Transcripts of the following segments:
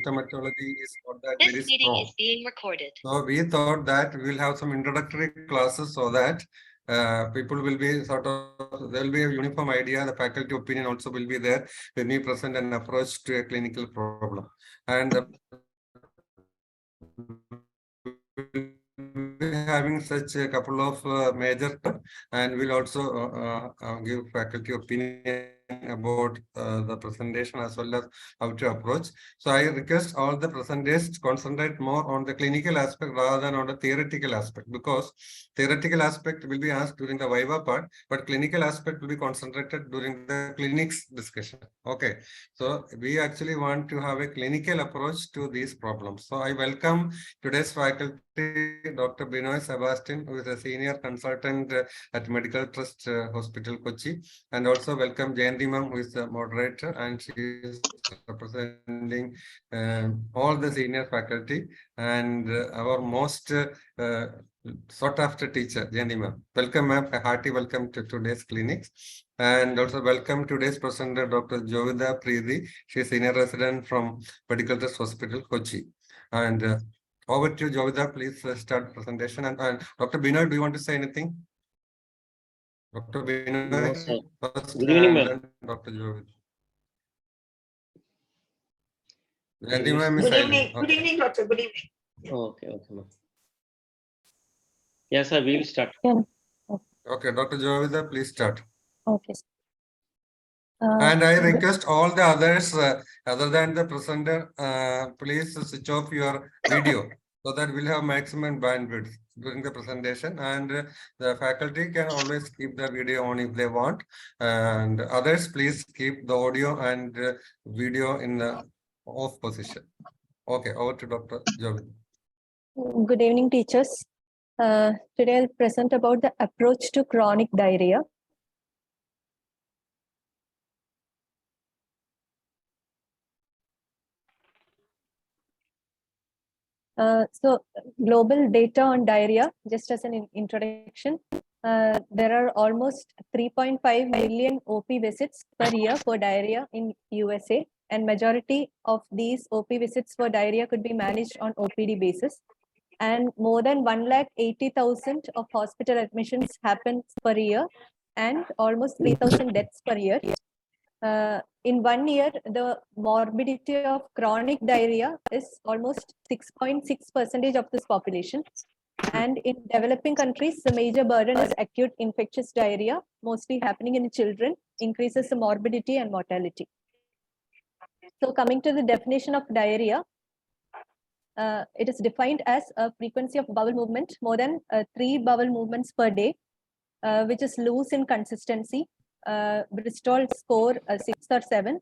symptomatology is not that This very meeting strong. is being recorded. So we thought that we will have some introductory classes so that people will be there will be a uniform idea. The faculty opinion also will be there when we present an approach to a clinical problem. And having such a couple of major, and we'll also give faculty opinion about the presentation as well as how to approach. So I request all the presenters concentrate more on the clinical aspect rather than on the theoretical aspect, because theoretical aspect will be asked during the Viva part, but clinical aspect will be concentrated during the clinics discussion. Okay, so we actually want to have a clinical approach to these problems. So I welcome today's faculty, Dr. Binoy Sebastian, who is a senior consultant at Medical Trust Hospital, Kochi, and also welcome Jan2, who is the moderator, and she is representing all the senior faculty, and our most sought after teacher, Jan2. Welcome, ma'am. A hearty welcome to today's clinics. And also welcome today's presenter, Dr. Jovida Preeti. She is senior resident from Medical Trust Hospital, Kochi. And over to Jovida, please start presentation. And Dr. Binoy, do you want to say anything? Dr. Binoy, no, sir. first, Good evening, and ma'am. then Dr. Jovida. Good evening. Good evening, doctor. Good evening. Okay, ma'am. Yes, sir, we'll start. Okay, Dr. Jovida, please start. Okay. And I request all the others, other than the presenter, please switch off your video so that we'll have maximum bandwidth during the presentation. And the faculty can always keep the video on if they want. And others, please keep the audio and video in the off position. Okay, over to Dr. Jovid. Good evening, teachers. Today I'll present about the approach to chronic diarrhea. So global data on diarrhea, just as an introduction, there are almost 3.5 million OP visits per year for diarrhea in USA, and majority of these OP visits for diarrhea could be managed on OPD basis. And more than 180,000 of hospital admissions happen per year, and almost 3,000 deaths per year. In 1 year, the morbidity of chronic diarrhea is almost 6.6% of this population. And in developing countries, the major burden is acute infectious diarrhea, mostly happening in children, increases the morbidity and mortality. So coming to the definition of diarrhea, it is defined as a frequency of bowel movement more than 3 bowel movements per day, which is loose in consistency. Bristol score 6 or 7.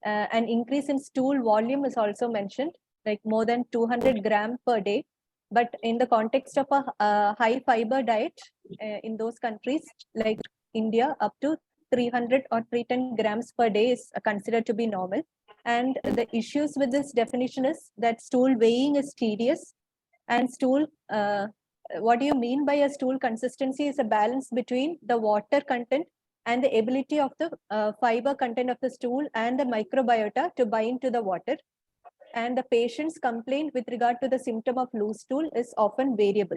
An increase in stool volume is also mentioned, like more than 200 grams per day. But in the context of a high fiber diet in those countries like India, up to 300 or 310 grams per day is considered to be normal. And the issues with this definition is that stool weighing is tedious, and stool, what do you mean by a stool consistency is a balance between the water content and the ability of the fiber content of the stool and the microbiota to bind to the water. And the patient's complaint with regard to the symptom of loose stool is often variable.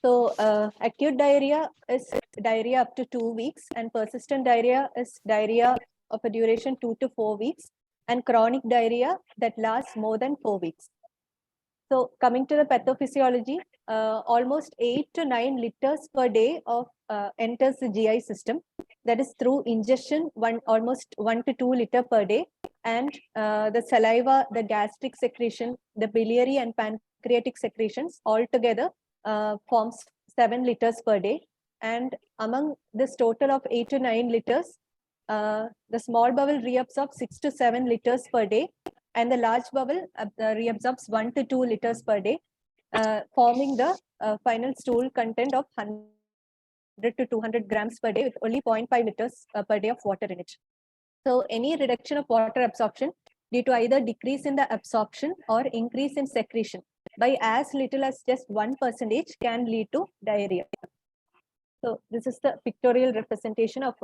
So acute diarrhea is diarrhea up to 2 weeks, and persistent diarrhea is diarrhea of a duration 2 to 4 weeks, and chronic diarrhea that lasts more than 4 weeks. So coming to the pathophysiology, almost 8 to 9 liters per day of enters the GI system. That is through ingestion, almost 1 to 2 liter per day, and the saliva, the gastric secretion, the biliary and pancreatic secretions all together forms 7 liters per day. And among this total of 8 to 9 liters, the small bowel reabsorbs 6 to 7 liters per day, and the large bowel reabsorbs 1 to 2 liters per day, forming the final stool content of 100 to 200 grams per day with only 0.5 liters per day of water in it. So any reduction of water absorption due to either decrease in the absorption or increase in secretion by as little as just 1% can lead to diarrhea. So this is the pictorial representation of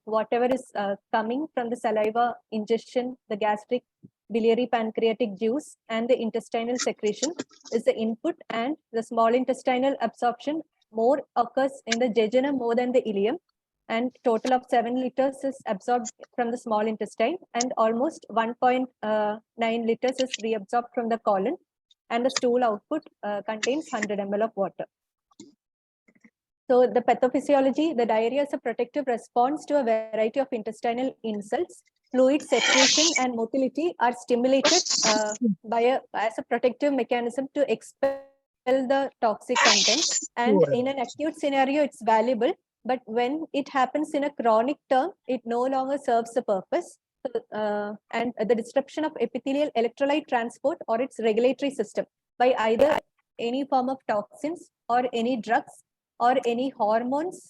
whatever is coming from the saliva ingestion, the gastric biliary pancreatic juice, and the intestinal secretion is the input, and the small intestinal absorption more occurs in the jejunum more than the ileum, and total of 7 liters is absorbed from the small intestine, and almost 1.9 liters is reabsorbed from the colon, and the stool output contains 100 ml of water. So the pathophysiology, the diarrhea is a protective response to a variety of intestinal insults. Fluid secretion and motility are stimulated as a protective mechanism to expel the toxic contents. And in an acute scenario, it's valuable. But when it happens in a chronic term, it no longer serves the purpose. And the disruption of epithelial electrolyte transport or its regulatory system by either any form of toxins or any drugs or any hormones,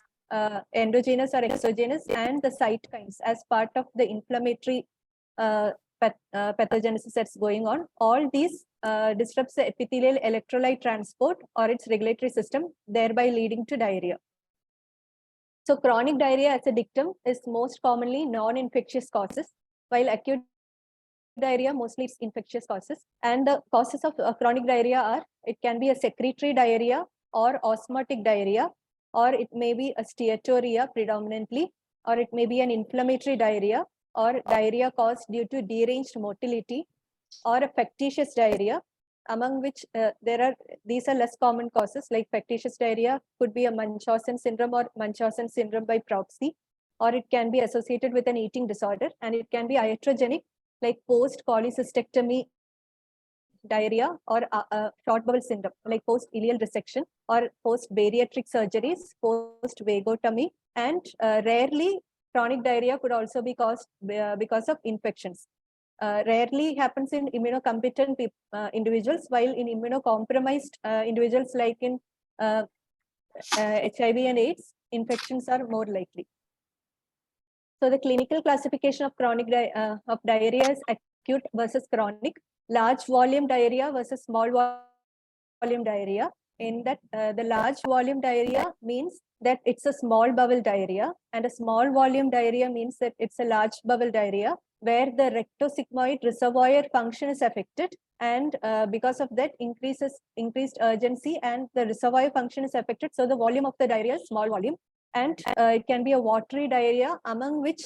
endogenous or exogenous, and the cytokines as part of the inflammatory pathogenesis that's going on. All these disrupts the epithelial electrolyte transport or its regulatory system, thereby leading to diarrhea. So chronic diarrhea as a dictum is most commonly non-infectious causes, while acute diarrhea mostly it's infectious causes. And the causes of chronic diarrhea are, it can be a secretory diarrhea or osmotic diarrhea, or it may be a steatorrhea predominantly, or it may be an inflammatory diarrhea, or diarrhea caused due to deranged motility, or a factitious diarrhea, among which these are less common causes, like factitious diarrhea could be a Munchausen syndrome or Munchausen syndrome by proxy, or it can be associated with an eating disorder, and it can be iatrogenic, like post-cholecystectomy diarrhea or short bowel syndrome, like post-ileal resection or post-bariatric surgeries, post-vagotomy, and rarely chronic diarrhea could also be caused because of infections. Rarely happens in immunocompetent individuals, while in immunocompromised individuals like in HIV and AIDS, infections are more likely. So the clinical classification of chronic diarrhea is acute versus chronic, large volume diarrhea versus small volume diarrhea. In that, the large volume diarrhea means that it's a small bowel diarrhea, and a small volume diarrhea means that it's a large bowel diarrhea, where the rectosigmoid reservoir function is affected, and because of that increased urgency, and the reservoir function is affected, so the volume of the diarrhea is small volume. And it can be a watery diarrhea, among which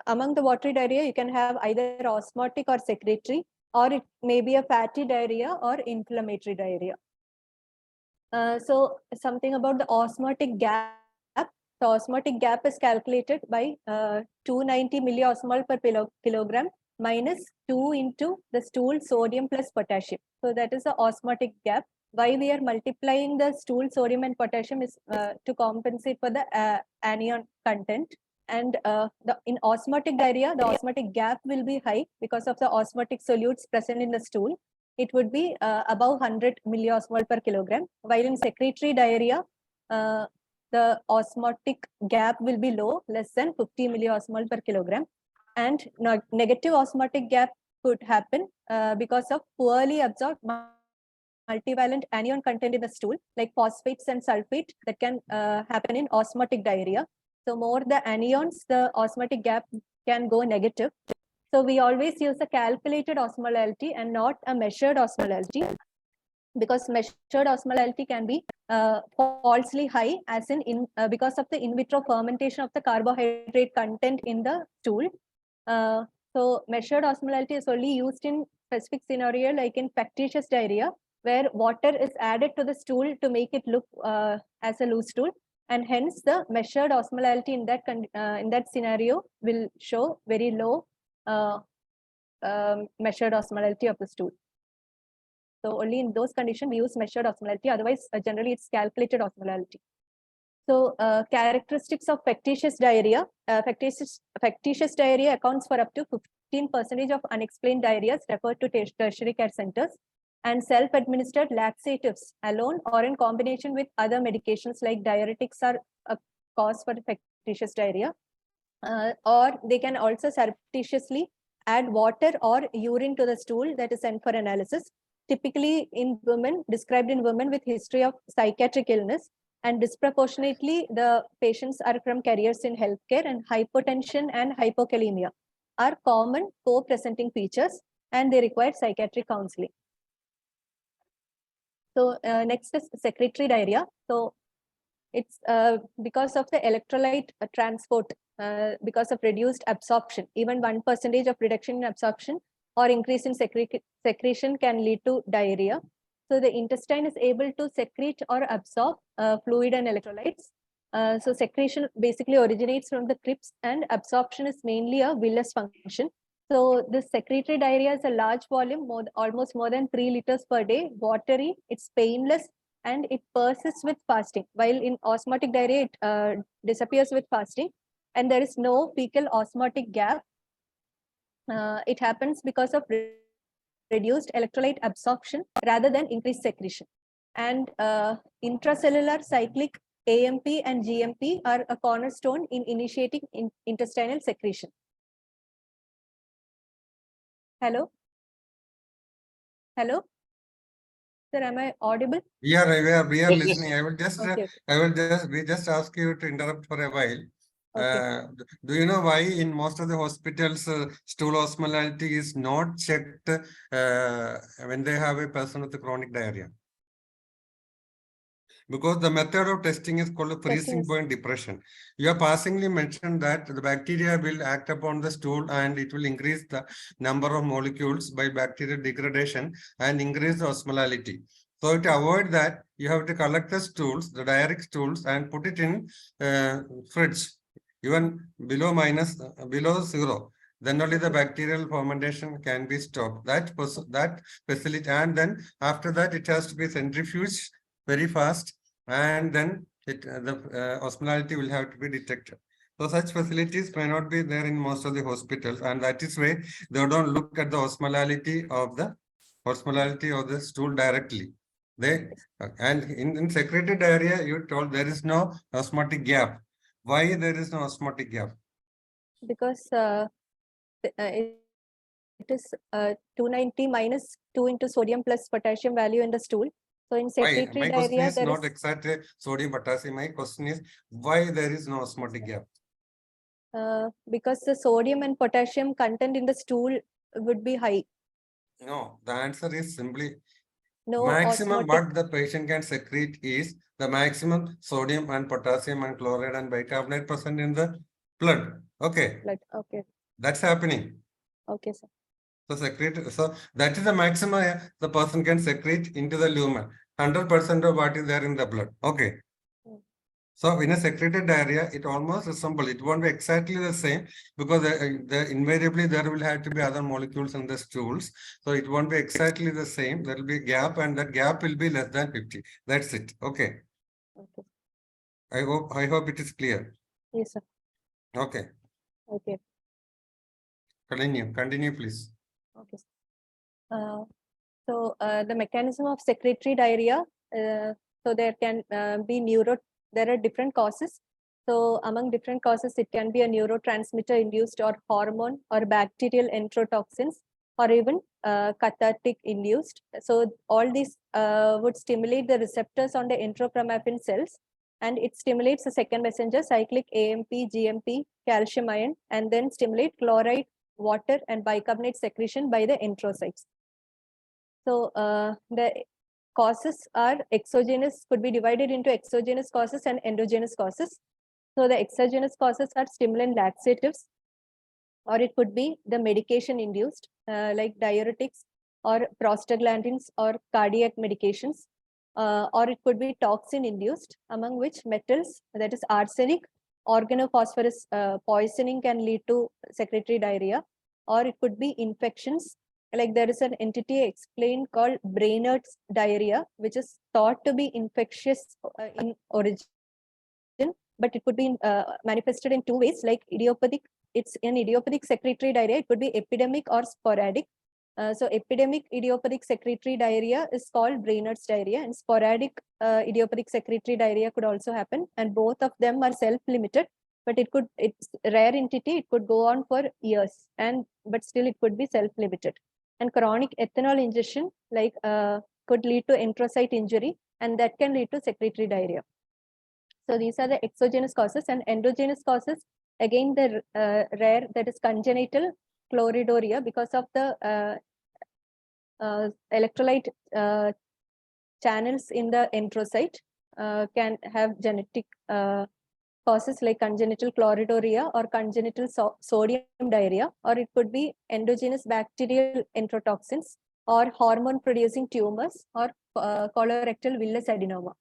among the watery diarrhea you can have either osmotic or secretory, or it may be a fatty diarrhea or inflammatory diarrhea. So something about the osmotic gap. The osmotic gap is calculated by 290 milliosmol per kilogram minus 2 into the stool sodium plus potassium. So that is the osmotic gap. Why we are multiplying the stool sodium and potassium is to compensate for the anion content. And in osmotic diarrhea, the osmotic gap will be high because of the osmotic solutes present in the stool. It would be above 100 milliosmol per kilogram, while in secretory diarrhea, the osmotic gap will be low, less than 50 milliosmol per kilogram. And negative osmotic gap could happen because of poorly absorbed multivalent anion content in the stool, like phosphates and sulfate, that can happen in osmotic diarrhea. So more the anions, the osmotic gap can go negative. So we always use a calculated osmolality and not a measured osmolality, because measured osmolality can be falsely high, as in because of the in vitro fermentation of the carbohydrate content in the stool. So measured osmolality is only used in specific scenario, like in factitious diarrhea, where water is added to the stool to make it look as a loose stool, and hence the measured osmolality in that scenario will show very low measured osmolality of the stool. So only in those conditions we use measured osmolality. Otherwise, generally it's calculated osmolality. So characteristics of factitious diarrhea. Factitious diarrhea accounts for up to 15% of unexplained diarrheas referred to tertiary care centers, and self-administered laxatives alone or in combination with other medications like diuretics are a cause for factitious diarrhea. Or they can also surreptitiously add water or urine to the stool that is sent for analysis, typically in women, described in women with history of psychiatric illness, and disproportionately the patients are from careers in healthcare, and hypotension and hypokalemia are common co-presenting features. and they require psychiatric counseling. So next is secretory diarrhea. So it's because of the electrolyte transport, because of reduced absorption. Even 1% of reduction in absorption or increase in secretion can lead to diarrhea. So the intestine is able to secrete or absorb fluid and electrolytes. So secretion basically originates from the crypts, and absorption is mainly a villus function. So this secretory diarrhea is a large volume, almost more than 3 liters per day, watery, it's painless, and it persists with fasting. While in osmotic diarrhea, it disappears with fasting, and there is no fecal osmotic gap. It happens because of reduced electrolyte absorption rather than increased secretion. And intracellular cyclic AMP and GMP are a cornerstone in initiating intestinal secretion. Hello? Hello? Sir, am I audible? We are Yes, yes. listening. We just ask you to interrupt for a while. Okay. Do you know why in most of the hospitals stool osmolality is not checked when they have a person with chronic diarrhea? Because the method of testing is called freezing point depression. You have passingly mentioned that the bacteria will act upon the stool and it will increase the number of molecules by bacterial degradation and increase the osmolality. So to avoid that, you have to collect the stools, the diarrheic stools, and put it in fridge, even below 0. Then only the bacterial fermentation can be stopped. That facility, and then after that it has to be centrifuged very fast, and then the osmolality will have to be detected. So such facilities may not be there in most of the hospitals, and that is why they don't look at the osmolality of the stool directly. And in secretory diarrhea, you told there is no osmotic gap. Why there is no osmotic gap? Because it is 290 minus 2 into sodium plus potassium value in the stool. So in secretory My question diarrhea, is not exactly sodium potassium. My question is why there is no osmotic gap? Because the sodium and potassium content in the stool would be high. No, the answer is simply No maximum osmotic. what the patient can secrete is the maximum sodium and potassium and chloride and bicarbonate present in the blood. Okay. Blood. Okay. That's happening. Okay, sir. So that is the maximum the person can secrete into the lumen. 100% of what is there in the blood. Okay. So in a secreted diarrhea, it almost resembles, it won't be exactly the same because invariably there will have to be other molecules in the stools. So it won't be exactly the same. There will be a gap, and that gap will be less than 50. That's it. Okay. Okay. I hope it is clear. Yes, sir. Okay. Okay. Continue, please. Okay. So the mechanism of secretory diarrhea, so there can be there are different causes. So among different causes, it can be a neurotransmitter induced or hormone or bacterial enterotoxins or even cathartic induced. So all these would stimulate the receptors on the enterochromaffin cells, and it stimulates the second messenger, cyclic AMP, GMP, calcium ion, and then stimulate chloride, water, and bicarbonate secretion by the enterocytes. So the causes are exogenous, could be divided into exogenous causes and endogenous causes. So the exogenous causes are stimulant laxatives, or it could be the medication induced, like diuretics or prostaglandins or cardiac medications, or it could be toxin induced, among which metals, that is arsenic, organophosphorus poisoning can lead to secretory diarrhea, or it could be infections. Like there is an entity explained called Brainerd's diarrhea, which is thought to be infectious in origin, but it could be manifested in two ways, like idiopathic. It's an idiopathic secretory diarrhea. It could be epidemic or sporadic. So epidemic idiopathic secretory diarrhea is called Brainerd's diarrhea, and sporadic idiopathic secretory diarrhea could also happen, and both of them are self-limited. But it's rare entity. It could go on for years, but still it could be self-limited. And chronic ethanol ingestion, like could lead to enterocyte injury, and that can lead to secretory diarrhea. So these are the exogenous causes, and endogenous causes, again, the rare, that is congenital chloridoria, because of the electrolyte channels in the enterocyte can have genetic causes like congenital chloridorrhea or congenital sodium diarrhea, or it could be endogenous bacterial enterotoxins or hormone producing tumors or colorectal villus adenoma.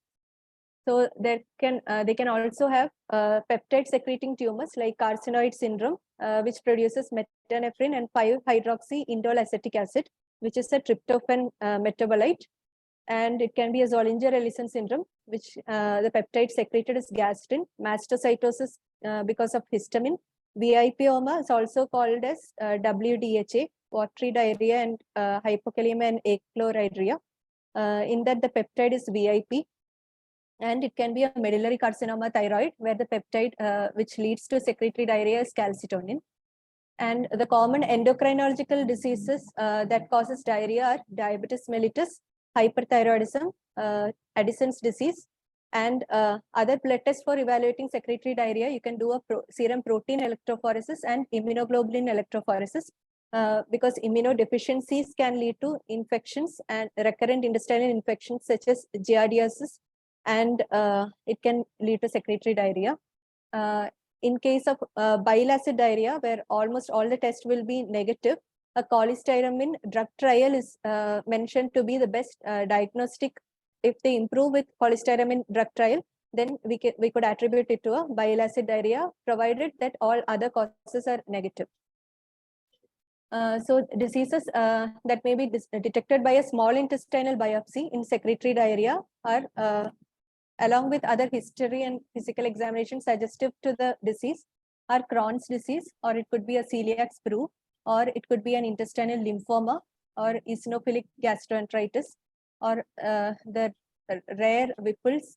So they can also have peptide secreting tumors like carcinoid syndrome, which produces metanephrine and 5-hydroxy-indole acetic acid, which is a tryptophan metabolite. And it can be a Zollinger-Ellison syndrome, which the peptide secreted is gastrin, mastocytosis because of histamine. VIPoma is also called as WDHA, watery diarrhea, and hypokalemia and achloridria. In that the peptide is VIP. And it can be a medullary carcinoma thyroid, where the peptide which leads to secretory diarrhea is calcitonin. And the common endocrinological diseases that causes diarrhea are diabetes mellitus, hyperthyroidism, Addison's disease, and other blood tests for evaluating secretory diarrhea. You can do a serum protein electrophoresis and immunoglobulin electrophoresis, because immunodeficiencies can lead to infections and recurrent intestinal infections such as giardiasis, and it can lead to secretory diarrhea. In case of bile acid diarrhea, where almost all the tests will be negative, a cholestyramine drug trial is mentioned to be the best diagnostic. If they improve with cholestyramine drug trial, then we could attribute it to a bile acid diarrhea, provided that all other causes are negative. So diseases that may be detected by a small intestinal biopsy in secretory diarrhea are along with other history and physical examination suggestive to the disease, are Crohn's disease, or it could be a celiac sprue, or it could be an intestinal lymphoma, or eosinophilic gastroenteritis, or the rare Whipple's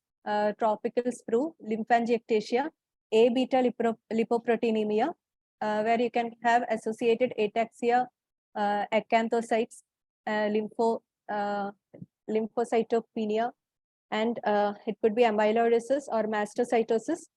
tropical sprue, lymphangiectasia, A beta lipoproteinemia, where you can have associated ataxia, acanthocytes, lymphocytopenia, and it could be amyloidosis or mastocytosis.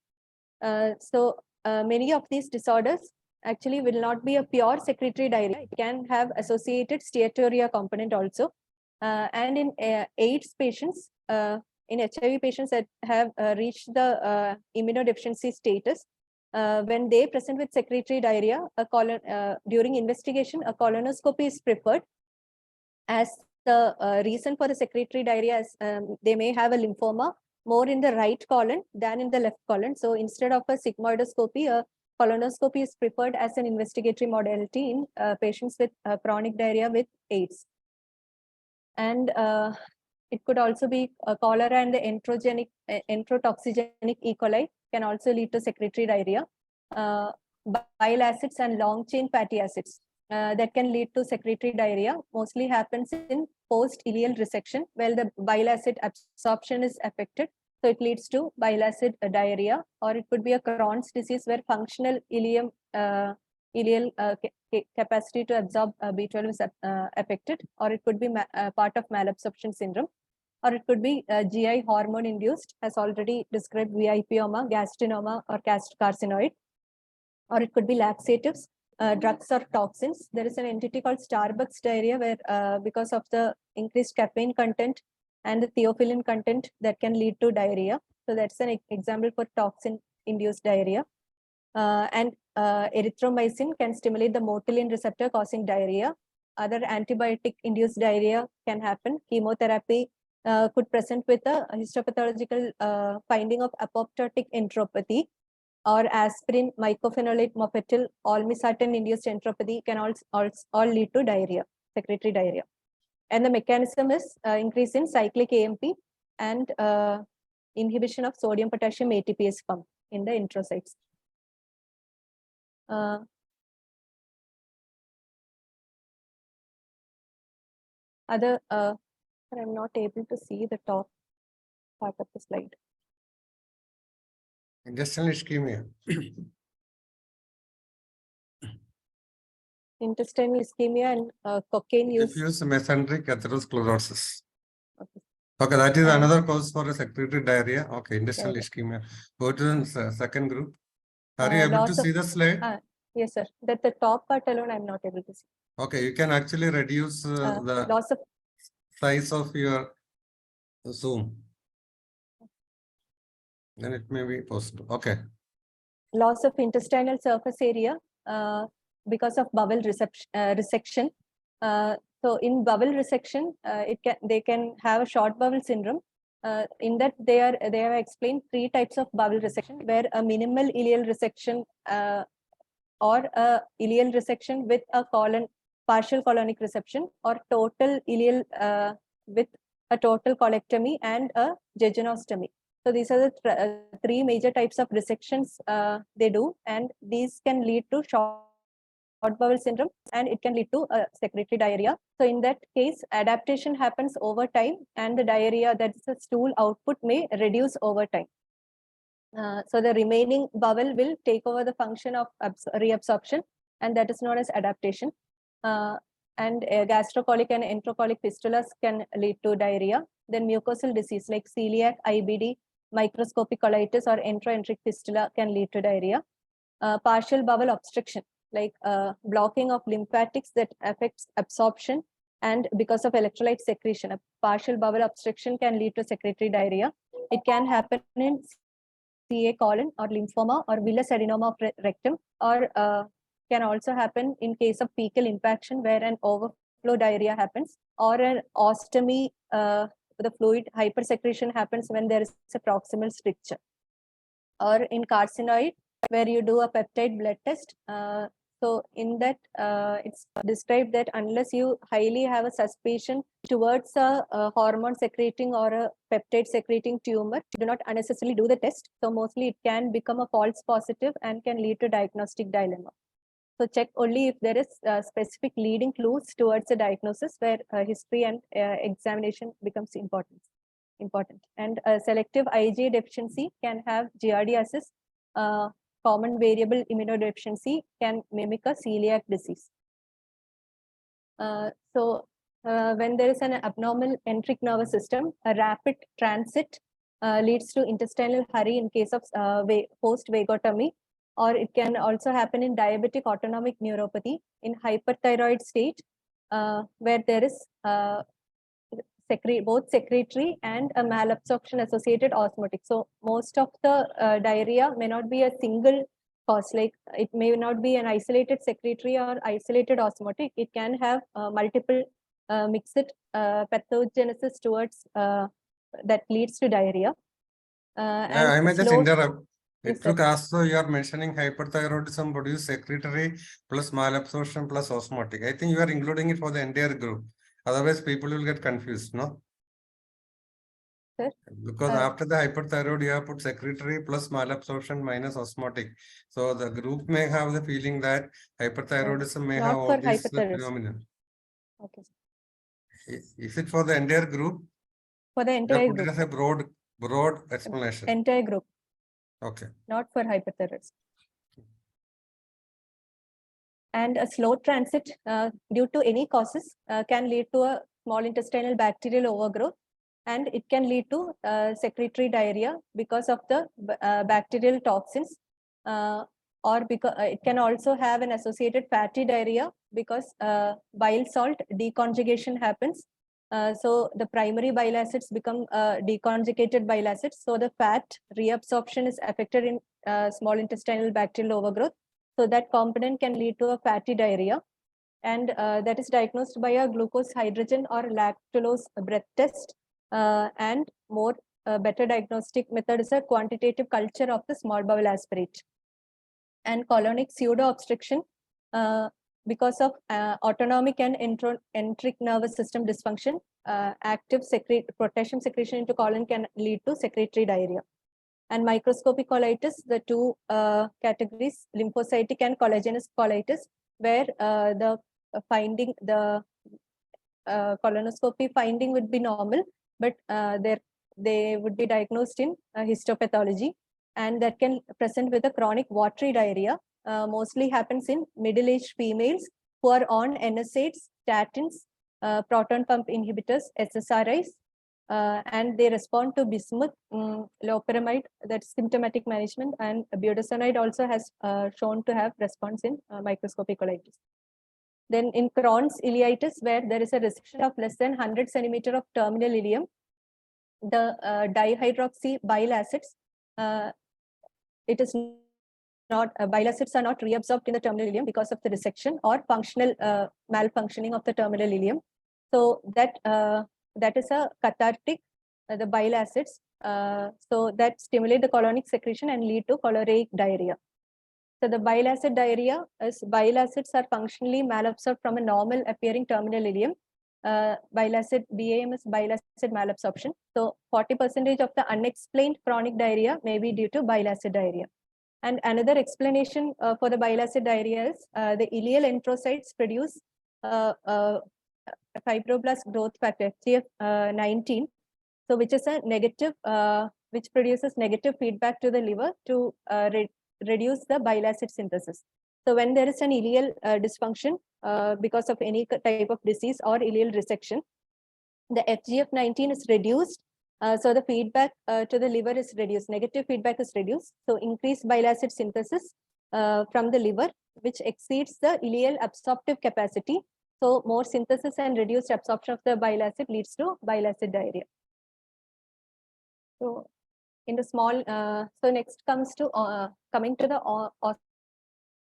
So many of these disorders actually will not be a pure secretory diarrhea. It can have associated steatorrhea component also. And in AIDS patients, in HIV patients that have reached the immunodeficiency status, when they present with secretory diarrhea, during investigation, a colonoscopy is preferred, as the reason for the secretory diarrhea is they may have a lymphoma more in the right colon than in the left colon. So instead of a sigmoidoscopy, a colonoscopy is preferred as an investigatory modality in patients with chronic diarrhea with AIDS. And it could also be cholera, and the enterotoxigenic E. coli can also lead to secretory diarrhea. Bile acids and long chain fatty acids that can lead to secretory diarrhea mostly happens in post-ileal resection, where the bile acid absorption is affected. So it leads to bile acid diarrhea, or it could be a Crohn's disease where functional ileal capacity to absorb B12 is affected, or it could be part of malabsorption syndrome, or it could be GI hormone induced, as already described, VIPoma, gastrinoma, or carcinoid, or it could be laxatives, drugs or toxins. There is an entity called Starbucks diarrhea, where because of the increased caffeine content and the theophylline content, that can lead to diarrhea. So that's an example for toxin-induced diarrhea. And erythromycin can stimulate the motility receptor, causing diarrhea. Other antibiotic-induced diarrhea can happen. Chemotherapy could present with a histopathological finding of apoptotic enteropathy, or aspirin, mycophenolate mofetil, olmesartan-induced enteropathy can all lead to diarrhea, secretory diarrhea. And the mechanism is increase in cyclic AMP and inhibition of sodium-potassium ATPase pump in the enterocytes. I'm not able to see the top part of the slide. Intestinal ischemia. Intestinal ischemia and cocaine use. Diffuse mesenteric atherosclerosis. Okay. Okay, that is another cause for a secretory diarrhea. Okay, intestinal Diarrhea. ischemia. Go to the second group. Are you able to see the slide? Yes, sir. That the top part alone I'm not able to see. Okay, you can actually reduce the Loss of size of your zoom. Then it may be possible. Okay. loss of intestinal surface area because of bowel resection. So in bowel resection, they can have a short bowel syndrome. In that they have explained 3 types of bowel resection, where a minimal ileal resection or a ileal resection with a partial colonic resection, or total ileal with a total colectomy and a jejunostomy. So these are the 3 major types of resections they do, and these can lead to short bowel syndrome, and it can lead to secretory diarrhea. So in that case, adaptation happens over time, and the diarrhea, that is the stool output, may reduce over time. So the remaining bowel will take over the function of reabsorption, and that is known as adaptation. And gastrocolic and enterocolic fistulas can lead to diarrhea. Then mucosal disease like celiac, IBD, microscopic colitis, or enteroenteric fistula can lead to diarrhea. Partial bowel obstruction, like blocking of lymphatics that affects absorption, and because of electrolyte secretion, a partial bowel obstruction can lead to secretory diarrhea. It can happen in CA colon or lymphoma or villus adenoma of rectum, or can also happen in case of fecal impaction, where an overflow diarrhea happens, or an ostomy, the fluid hypersecretion happens when there is a proximal stricture, or in carcinoid, where you do a peptide blood test. So in that, it's described that unless you highly have a suspicion towards a hormone secreting or a peptide secreting tumor, do not unnecessarily do the test. So mostly it can become a false positive and can lead to diagnostic dilemma. So check only if there is specific leading clues towards a diagnosis, where history and examination becomes important. And selective IgA deficiency can have giardiasis. Common variable immunodeficiency can mimic a celiac disease. So when there is an abnormal enteric nervous system, a rapid transit leads to intestinal hurry in case of post-vagotomy, or it can also happen in diabetic autonomic neuropathy, in hyperthyroid state, where there is both secretory and a malabsorption associated osmotic. So most of the diarrhea may not be a single cause, like it may not be an isolated secretory or isolated osmotic. It can have multiple mixed pathogenesis towards that leads to diarrhea. I may just interrupt. Yes, It took us, so you are mentioning hyperthyroidism produce secretory plus malabsorption plus osmotic. I think you are including it for the entire group. Otherwise, people will get confused, no? Sir? Because after the hyperthyroid, you have put secretory plus malabsorption minus osmotic. So the group may have the feeling that hyperthyroidism may have all these phenomena. Okay. Is it for the entire group? For the entire put group. it as a broad explanation. Entire group. Okay. Not for hyperthyroidism. And a slow transit due to any causes can lead to a small intestinal bacterial overgrowth, and it can lead to secretory diarrhea because of the bacterial toxins, or because it can also have an associated fatty diarrhea because bile salt deconjugation happens. So the primary bile acids become deconjugated bile acids. So the fat reabsorption is affected in small intestinal bacterial overgrowth. So that component can lead to a fatty diarrhea, and that is diagnosed by a glucose hydrogen or lactulose breath test. And more better diagnostic method is a quantitative culture of the small bowel aspirate. And colonic pseudo obstruction because of autonomic and enteric nervous system dysfunction, active potassium secretion into colon can lead to secretory diarrhea. And microscopic colitis, the two categories, lymphocytic and collagenous colitis, where the colonoscopy finding would be normal, but they would be diagnosed in histopathology, and that can present with a chronic watery diarrhea. Mostly happens in middle-aged females who are on NSAIDs, statins, proton pump inhibitors, SSRIs, and they respond to bismuth, loperamide, that's symptomatic management, and budesonide also has shown to have response in microscopic colitis. Then in Crohn's ileitis, where there is a resection of less than 100 centimeter of terminal ileum, the dihydroxy bile acids, it is not, bile acids are not reabsorbed in the terminal ileum because of the resection or functional malfunctioning of the terminal ileum. So that is a cathartic, the bile acids, so that stimulate the colonic secretion and lead to choleric diarrhea. So the bile acid diarrhea is bile acids are functionally malabsorbed from a normal appearing terminal ileum. Bile acid, BAM is bile acid malabsorption. So 40% of the unexplained chronic diarrhea may be due to bile acid diarrhea. And another explanation for the bile acid diarrhea is the ileal enterocytes produce fibroblast growth factor, FGF19, so which is a negative, which produces negative feedback to the liver to reduce the bile acid synthesis. So when there is an ileal dysfunction because of any type of disease or ileal resection, the FGF19 is reduced. So the feedback to the liver is reduced, negative feedback is reduced. So increased bile acid synthesis from the liver, which exceeds the ileal absorptive capacity. So more synthesis and reduced absorption of the bile acid leads to bile acid diarrhea. So in the small, so next comes to coming to the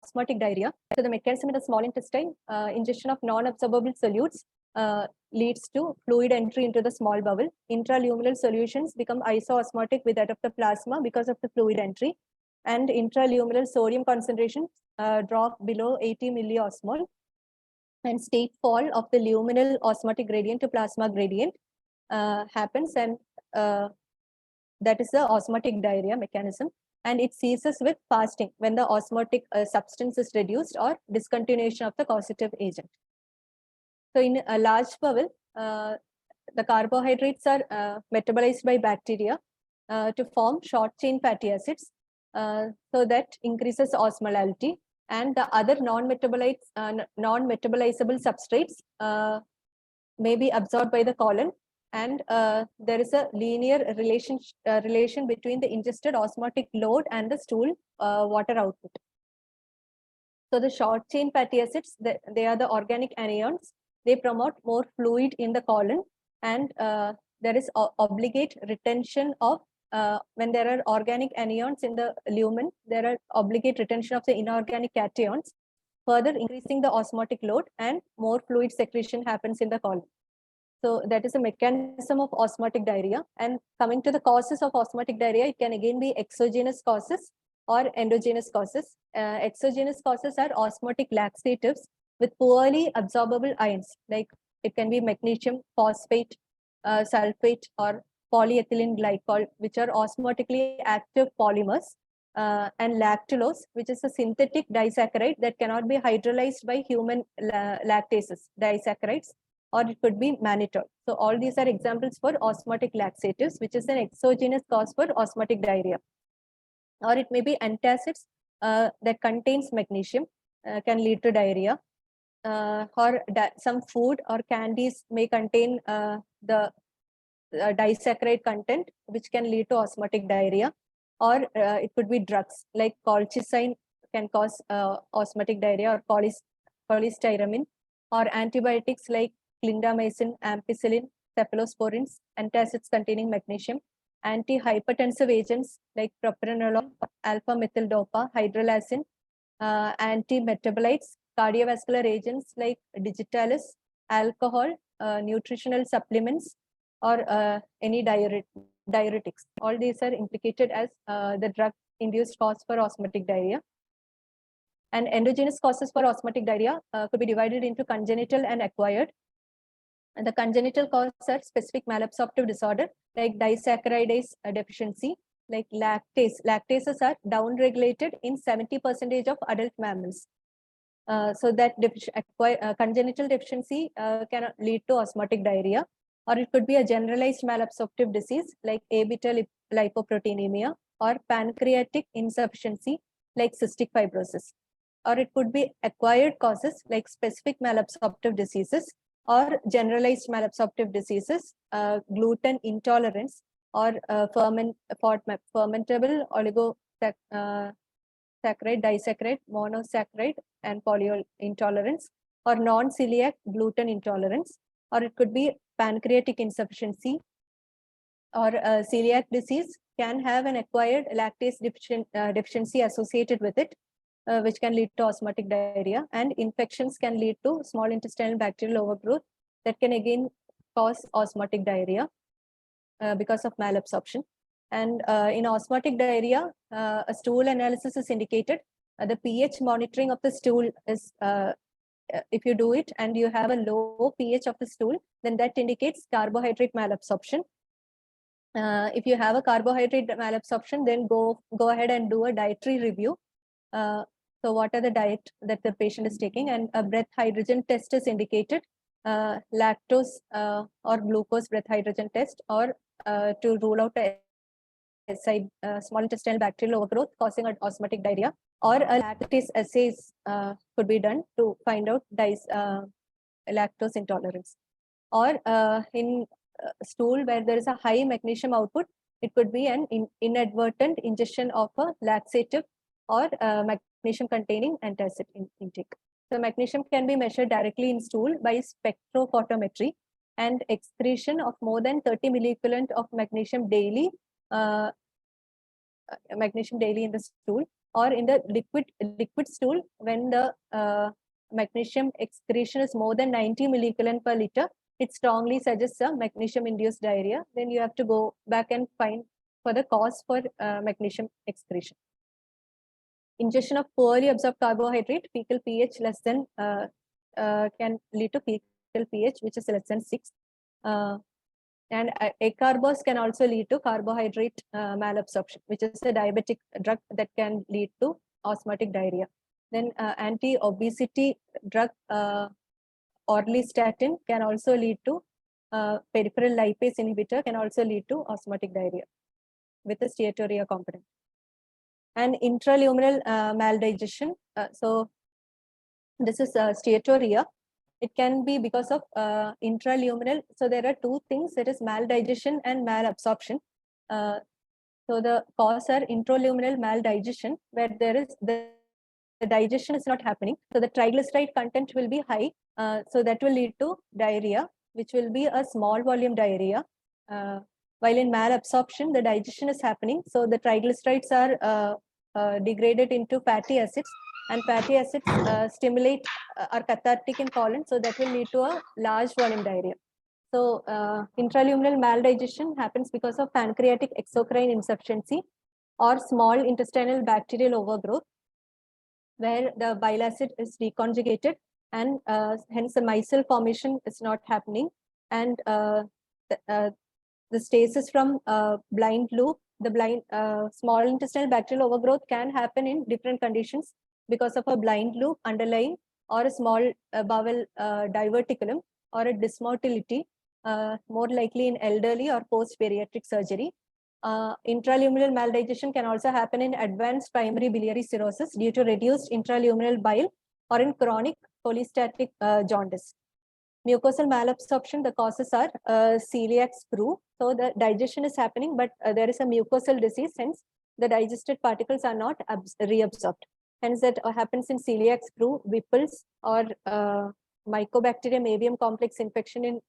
osmotic diarrhea. So the mechanism in the small intestine, ingestion of non-absorbable solutes leads to fluid entry into the small bowel. Intraluminal solutions become isoosmotic with that of the plasma because of the fluid entry, and intraluminal sodium concentration drop below 80 milliosmol, and steep fall of the luminal osmotic gradient to plasma gradient happens, and that is the osmotic diarrhea mechanism. And it ceases with fasting when the osmotic substance is reduced or discontinuation of the causative agent. So in a large bowel, the carbohydrates are metabolized by bacteria to form short chain fatty acids, so that increases osmolality, and the other non-metabolizable substrates may be absorbed by the colon, and there is a linear relation between the ingested osmotic load and the stool water output. So the short chain fatty acids, they are the organic anions. They promote more fluid in the colon, and there is obligate retention of, when there are organic anions in the lumen, there are obligate retention of the inorganic cations, further increasing the osmotic load, and more fluid secretion happens in the colon. So that is a mechanism of osmotic diarrhea. And coming to the causes of osmotic diarrhea, it can again be exogenous causes or endogenous causes. Exogenous causes are osmotic laxatives with poorly absorbable ions, like it can be magnesium, phosphate, sulfate, or polyethylene glycol, which are osmotically active polymers, and lactulose, which is a synthetic disaccharide that cannot be hydrolyzed by human lactases, disaccharides, or it could be mannitol. So all these are examples for osmotic laxatives, which is an exogenous cause for osmotic diarrhea. Or it may be antacids that contains magnesium, can lead to diarrhea. Or some food or candies may contain the disaccharide content, which can lead to osmotic diarrhea. Or it could be drugs like colchicine can cause osmotic diarrhea, or cholestyramine, or antibiotics like clindamycin, ampicillin, cephalosporins, antacids containing magnesium, antihypertensive agents like propranolol, alpha-methyl-dopa, hydrolazine, anti-metabolites, cardiovascular agents like digitalis, alcohol, nutritional supplements, or any diuretics. All these are implicated as the drug-induced cause for osmotic diarrhea. And endogenous causes for osmotic diarrhea could be divided into congenital and acquired. And the congenital causes are specific malabsorptive disorder like disaccharidase deficiency, like lactase. Lactases are downregulated in 70% of adult mammals. So that congenital deficiency can lead to osmotic diarrhea, or it could be a generalized malabsorptive disease like A-beta lipoproteinemia, or pancreatic insufficiency like cystic fibrosis. Or it could be acquired causes like specific malabsorptive diseases or generalized malabsorptive diseases, gluten intolerance, or fermentable oligosaccharide, disaccharide, monosaccharide, and polyol intolerance, or non-celiac gluten intolerance, or it could be pancreatic insufficiency, or celiac disease can have an acquired lactase deficiency associated with it, which can lead to osmotic diarrhea, and infections can lead to small intestinal bacterial overgrowth that can again cause osmotic diarrhea because of malabsorption. And in osmotic diarrhea, a stool analysis is indicated. The pH monitoring of the stool is, if you do it and you have a low pH of the stool, then that indicates carbohydrate malabsorption. If you have a carbohydrate malabsorption, then go ahead and do a dietary review. So what are the diet that the patient is taking, and a breath hydrogen test is indicated, lactose or glucose breath hydrogen test, or to rule out a small intestinal bacterial overgrowth causing an osmotic diarrhea, or a lactase assays could be done to find out lactose intolerance. Or in stool where there is a high magnesium output, it could be an inadvertent ingestion of a laxative or magnesium containing antacid intake. So magnesium can be measured directly in stool by spectrophotometry, and excretion of more than 30 milliequivalent of magnesium daily in the stool, or in the liquid stool when the magnesium excretion is more than 90 milliequivalent per liter, it strongly suggests a magnesium-induced diarrhea. Then you have to go back and find for the cause for magnesium excretion. Ingestion of poorly absorbed carbohydrate, fecal pH less than can lead to fecal pH which is less than 6. And acarbose can also lead to carbohydrate malabsorption, which is a diabetic drug that can lead to osmotic diarrhea. Then anti-obesity drug orlistat can also lead to peripheral lipase inhibitor can also lead to osmotic diarrhea with a steatorrhea component. And intraluminal maldigestion. So this is steatorrhea. It can be because of intraluminal. So there are two things, that is maldigestion and malabsorption. So the cause are intraluminal maldigestion, where there is the digestion is not happening. So the triglyceride content will be high. So that will lead to diarrhea, which will be a small volume diarrhea. While in malabsorption, the digestion is happening. So the triglycerides are degraded into fatty acids, and fatty acids stimulate are cathartic in colon. So that will lead to a large volume diarrhea. So intraluminal maldigestion happens because of pancreatic exocrine insufficiency or small intestinal bacterial overgrowth, where the bile acid is deconjugated, and hence the micelle formation is not happening, and the stasis from blind loop, the small intestinal bacterial overgrowth can happen in different conditions because of a blind loop underlying, or a small bowel diverticulum, or a dysmotility, more likely in elderly or post-bariatric surgery. Intraluminal maldigestion can also happen in advanced primary biliary cirrhosis due to reduced intraluminal bile, or in chronic cholestatic jaundice. Mucosal malabsorption, the causes are celiac sprue. So the digestion is happening, but there is a mucosal disease, hence the digested particles are not reabsorbed. Hence that happens in celiac sprue, Whipple's, or Mycobacterium avium complex infection in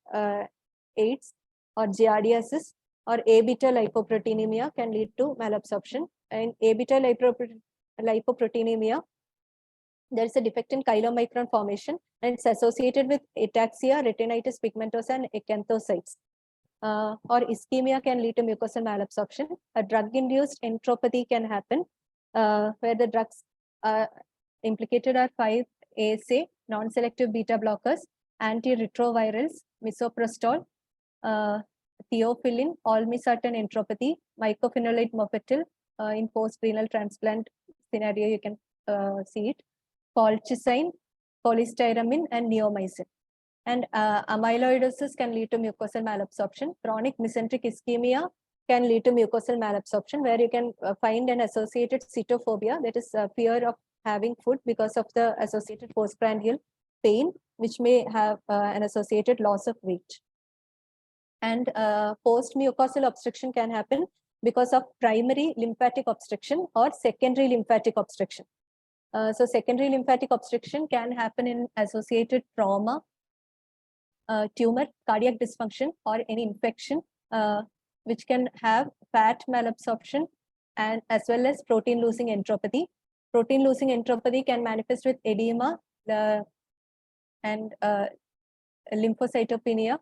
AIDS, or giardiasis, or A-beta lipoproteinemia can lead to malabsorption. And A-beta lipoproteinemia, there is a defect in chylomicron formation, and it's associated with ataxia, retinitis pigmentosa, and acanthocytes. Or ischemia can lead to mucosal malabsorption. A drug-induced entropathy can happen, where the drugs implicated are 5-ASA, non-selective beta blockers, antiretrovirals, misoprostol, theophylline, olmesartan entropathy, mycophenolate mofetil. In post-renal transplant scenario, you can see it. Colchicine, cholestyramine, and neomycin. And amyloidosis can lead to mucosal malabsorption. Chronic mesenteric ischemia can lead to mucosal malabsorption, where you can find an associated cytophobia, that is fear of having food because of the associated postprandial pain, which may have an associated loss of weight. And post-mucosal obstruction can happen because of primary lymphatic obstruction or secondary lymphatic obstruction. So secondary lymphatic obstruction can happen in associated trauma, tumor, cardiac dysfunction, or any infection, which can have fat malabsorption and as well as protein-losing enteropathy. Protein-losing enteropathy can manifest with edema and lymphocytopenia,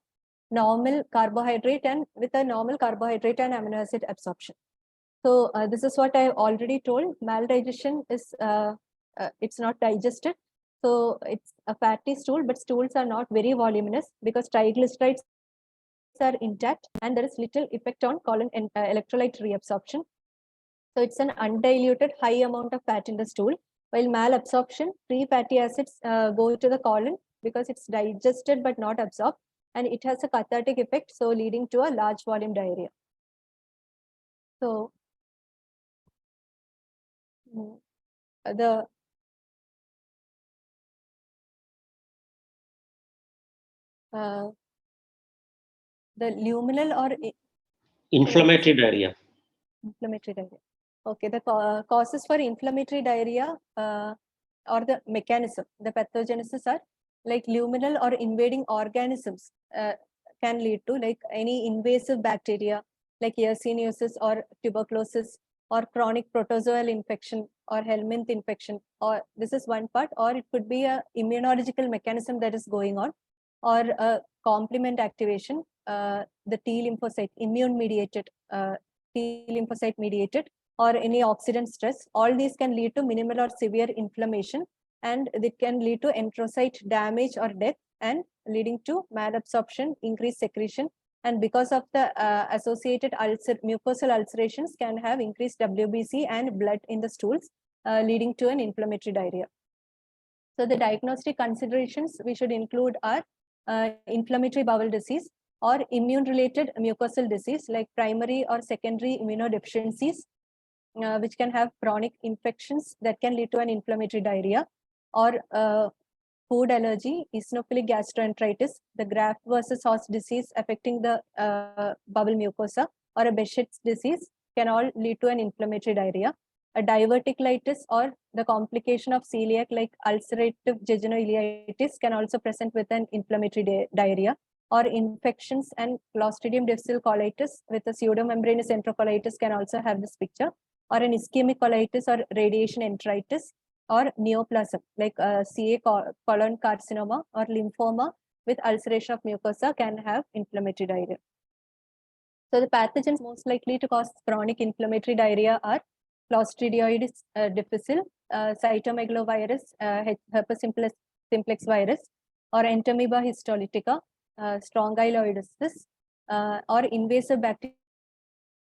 normal carbohydrate and with a normal carbohydrate and amino acid absorption. So this is what I already told. Maldigestion is it's not digested. So it's a fatty stool, but stools are not very voluminous because triglycerides are intact and there is little effect on colon and electrolyte reabsorption. So it's an undiluted high amount of fat in the stool, while malabsorption, free fatty acids go to the colon because it's digested but not absorbed, and it has a cathartic effect, so leading to a large volume diarrhea. So the luminal or inflammatory diarrhea. Inflammatory diarrhea. Okay, the causes for inflammatory diarrhea or the mechanism, the pathogenesis are like luminal or invading organisms can lead to like any invasive bacteria like Yersiniosis or tuberculosis or chronic protozoal infection or helminth infection, or this is one part, or it could be a immunological mechanism that is going on, or a complement activation, the T lymphocyte immune mediated, T lymphocyte mediated, or any oxidant stress. All these can lead to minimal or severe inflammation, and it can lead to enterocyte damage or death and leading to malabsorption, increased secretion, and because of the associated mucosal ulcerations can have increased WBC and blood in the stools, leading to an inflammatory diarrhea. So the diagnostic considerations we should include are inflammatory bowel disease or immune-related mucosal disease like primary or secondary immunodeficiencies, which can have chronic infections that can lead to an inflammatory diarrhea, or food allergy, eosinophilic gastroenteritis, the graft versus host disease affecting the bowel mucosa, or a Behçet's disease can all lead to an inflammatory diarrhea. A diverticulitis or the complication of celiac like ulcerative jejunoileitis can also present with an inflammatory diarrhea, or infections and Clostridium difficile colitis with a pseudomembranous enterocolitis can also have this picture, or an ischemic colitis or radiation enteritis, or neoplasm like CA colon carcinoma or lymphoma with ulceration of mucosa can have inflammatory diarrhea. So the pathogens most likely to cause chronic inflammatory diarrhea are Clostridioides difficile, cytomegalovirus, herpes simplex virus, or Entamoeba histolytica, strongyloidosis, or invasive bacterial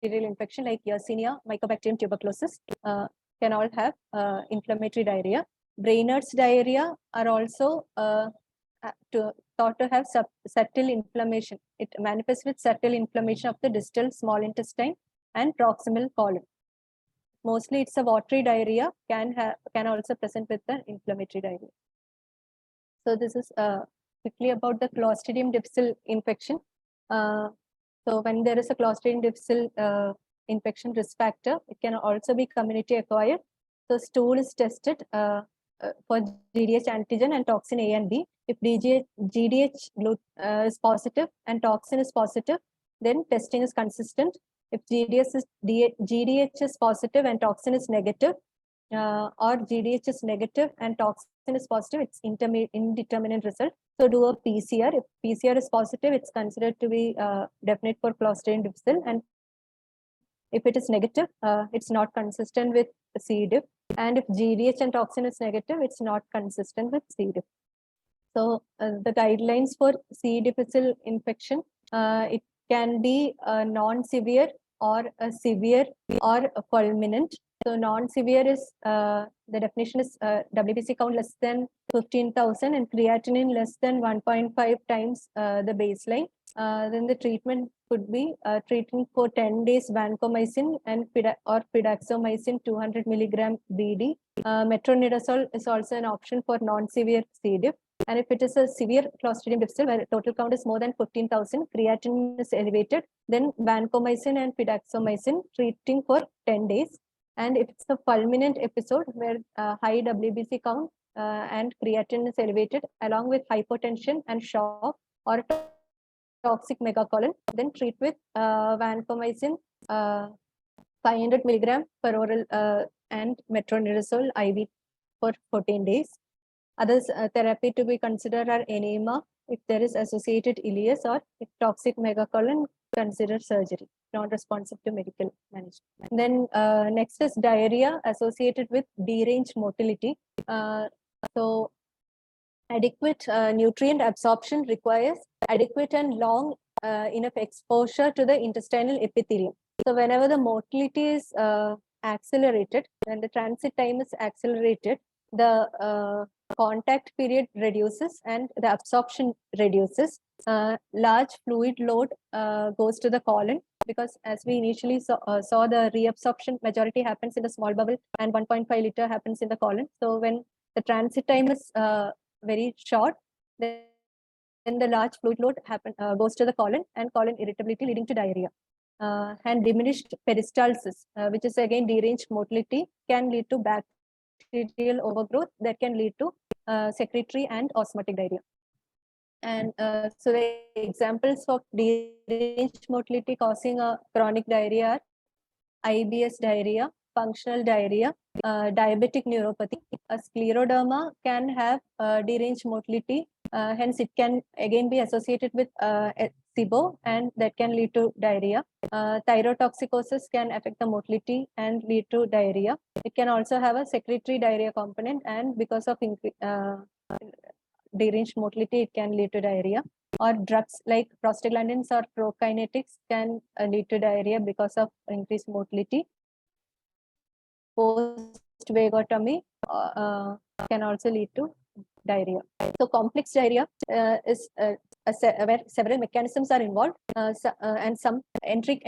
infection like Yersinia, Mycobacterium tuberculosis can all have inflammatory diarrhea. Brainerd's diarrhea are also thought to have subtle inflammation. It manifests with subtle inflammation of the distal small intestine and proximal colon. Mostly it's a watery diarrhea, can also present with the inflammatory diarrhea. So this is quickly about the Clostridium difficile infection. So when there is a Clostridium difficile infection risk factor, it can also be community acquired. So stool is tested for GDH antigen and toxin A and B. If GDH is positive and toxin is positive, then testing is consistent. If GDH is positive and toxin is negative, or GDH is negative and toxin is positive, it's indeterminate result. So do a PCR. If PCR is positive, it's considered to be definite for Clostridium difficile, and if it is negative, it's not consistent with C. diff. And if GDH and toxin is negative, it's not consistent with C. diff. So the guidelines for C. difficile infection, it can be non-severe or a severe or a fulminant. So non-severe is, the definition is WBC count less than 15,000 and creatinine less than 1.5 times the baseline. Then the treatment could be treating for 10 days vancomycin and or fidaxomicin 200 milligram BD. Metronidazole is also an option for non-severe C. diff. And if it is a severe Clostridium difficile where total count is more than 15,000, creatinine is elevated, then vancomycin and fidaxomicin treating for 10 days. And if it's a fulminant episode where high WBC count and creatinine is elevated along with hypotension and shock or toxic megacolon, then treat with vancomycin 500 milligram per oral and metronidazole IV for 14 days. Others therapy to be considered are enema if there is associated ileus, or if toxic megacolon, consider surgery, non-responsive to medical management. Then next is diarrhea associated with deranged motility. So adequate nutrient absorption requires adequate and long enough exposure to the intestinal epithelium. So whenever the motility is accelerated, when the transit time is accelerated, the contact period reduces and the absorption reduces. Large fluid load goes to the colon, because as we initially saw the reabsorption majority happens in the small bowel and 1.5 liter happens in the colon. So when the transit time is very short, then the large fluid load goes to the colon and colon irritability leading to diarrhea. And diminished peristalsis, which is again deranged motility, can lead to bacterial overgrowth that can lead to secretory and osmotic diarrhea. And so the examples of deranged motility causing a chronic diarrhea are IBS diarrhea, functional diarrhea, diabetic neuropathy. A scleroderma can have deranged motility, hence it can again be associated with SIBO, and that can lead to diarrhea. Thyrotoxicosis can affect the motility and lead to diarrhea. It can also have a secretory diarrhea component, and because of deranged motility, it can lead to diarrhea. Or drugs like prostaglandins or prokinetics can lead to diarrhea because of increased motility. Post-vagotomy can also lead to diarrhea. So complex diarrhea is where several mechanisms are involved, and some enteric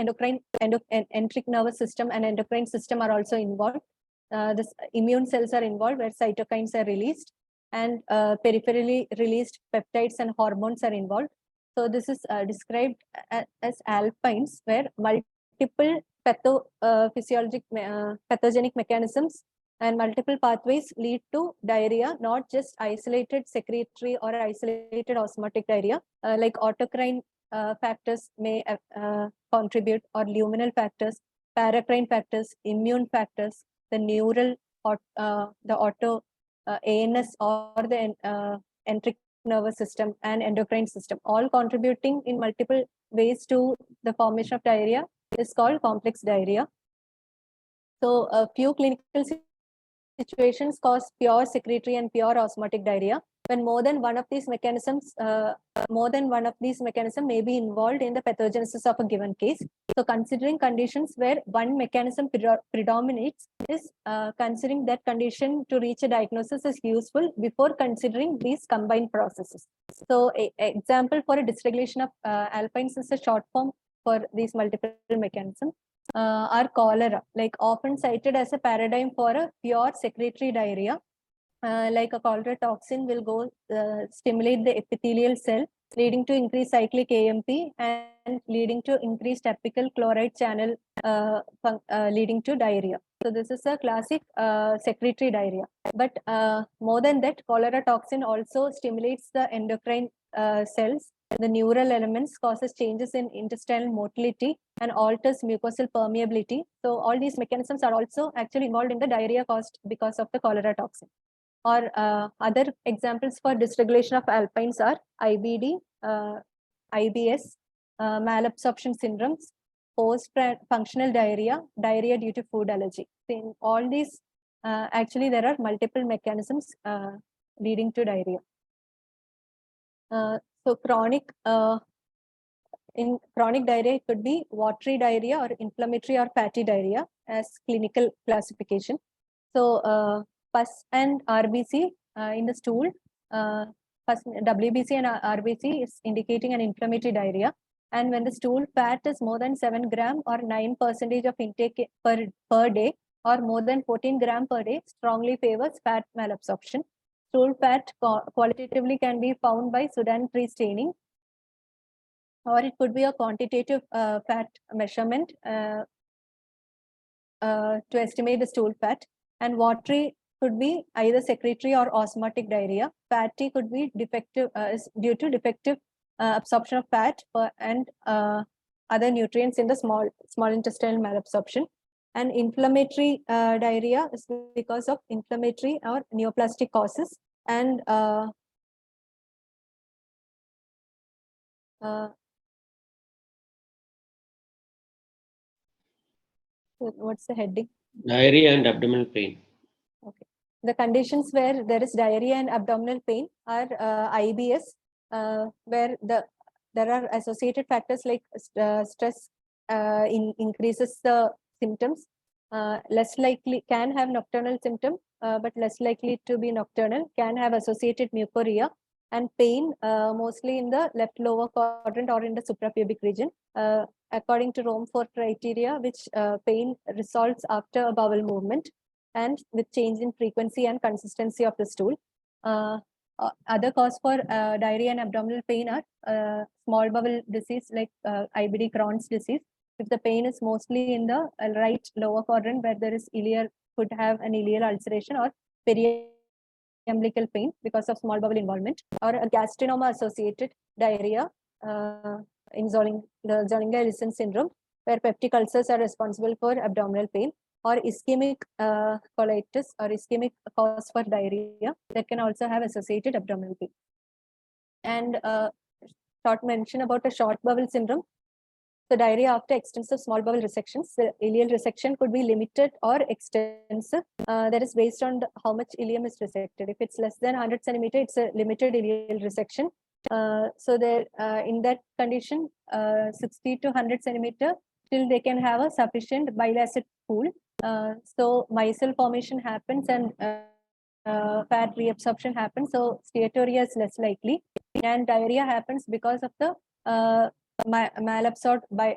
nervous system and endocrine system are also involved. This immune cells are involved, where cytokines are released, and peripherally released peptides and hormones are involved. So this is described as alpines, where multiple pathogenic mechanisms and multiple pathways lead to diarrhea, not just isolated secretory or isolated osmotic diarrhea. Like autocrine factors may contribute, or luminal factors, paracrine factors, immune factors, the neural, the auto ANS, or the enteric nervous system and endocrine system, all contributing in multiple ways to the formation of diarrhea, is called complex diarrhea. So a few clinical situations cause pure secretory and pure osmotic diarrhea, when more than one of these mechanisms may be involved in the pathogenesis of a given case. So considering conditions where one mechanism predominates is considering that condition to reach a diagnosis is useful before considering these combined processes. So an example for a dysregulation of alpines is a short form for these multiple mechanisms. Are cholera, like often cited as a paradigm for a pure secretory diarrhea. Like a cholera toxin will go stimulate the epithelial cell, leading to increased cyclic AMP and leading to increased apical chloride channel, leading to diarrhea. So this is a classic secretory diarrhea. But more than that, cholera toxin also stimulates the endocrine cells, the neural elements, causes changes in intestinal motility and alters mucosal permeability. So all these mechanisms are also actually involved in the diarrhea caused because of the cholera toxin. Or other examples for dysregulation of alpines are IBD, IBS, malabsorption syndromes, post-functional diarrhea, diarrhea due to food allergy. In all these, actually there are multiple mechanisms leading to diarrhea. So in chronic diarrhea, it could be watery diarrhea or inflammatory or fatty diarrhea as clinical classification. So pus and RBC in the stool First, WBC and RBC is indicating an inflammatory diarrhea. And when the stool fat is more than 7 gram or 9% of intake per day, or more than 14 gram per day, strongly favors fat malabsorption. Stool fat qualitatively can be found by Sudan tree staining, or it could be a quantitative fat measurement to estimate the stool fat. And watery could be either secretory or osmotic diarrhea. Fatty could be defective due to defective absorption of fat and other nutrients in the small intestinal malabsorption. And inflammatory diarrhea is because of inflammatory or neoplastic causes. And what's the heading? Diarrhea and abdominal pain. Okay. The conditions where there is diarrhea and abdominal pain are IBS, where there are associated factors like stress increases the symptoms. Less likely can have nocturnal symptom, but less likely to be nocturnal, can have associated mucorrhea, and pain mostly in the left lower quadrant or in the suprapubic region. According to Rome 4 criteria, which pain resolves after a bowel movement and with change in frequency and consistency of the stool. Other cause for diarrhea and abdominal pain are small bowel disease like IBD, Crohn's disease. If the pain is mostly in the right lower quadrant where there is ileal, could have an ileal ulceration or periumbilical pain because of small bowel involvement, or a gastrinoma associated diarrhea in the Zollinger-Ellison syndrome, where peptic ulcers are responsible for abdominal pain, or ischemic colitis or ischemic cause for diarrhea that can also have associated abdominal pain. And short mention about a short bowel syndrome. So diarrhea after extensive small bowel resections. The ileal resection could be limited or extensive. That is based on how much ileum is resected. If it's less than 100 centimeter, it's a limited ileal resection. So there, in that condition, 60 to 100 centimeter, till they can have a sufficient bile acid pool. So micelle formation happens and fat reabsorption happens. So steatorrhea is less likely, and diarrhea happens because of the malabsorbed by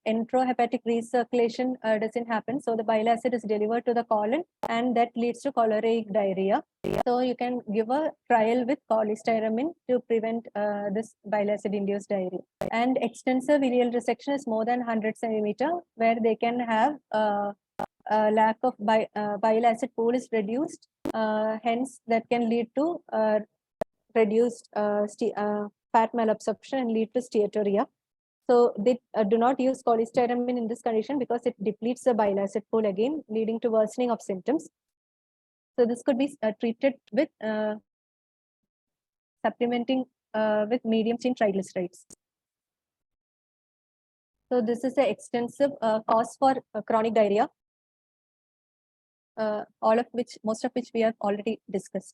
enterohepatic recirculation doesn't happen. So the bile acid is delivered to the colon, and that leads to choleric diarrhea. So you can give a trial with cholestyramine to prevent this bile acid induced diarrhea. And extensive ileal resection is more than 100 centimeter, where they can have lack of bile acid pool is reduced. Hence, that can lead to reduced fat malabsorption and lead to steatorrhea. So they do not use cholestyramine in this condition because it depletes the bile acid pool again, leading to worsening of symptoms. So this could be treated with supplementing with medium chain triglycerides. So this is an extensive cause for chronic diarrhea, most of which we have already discussed.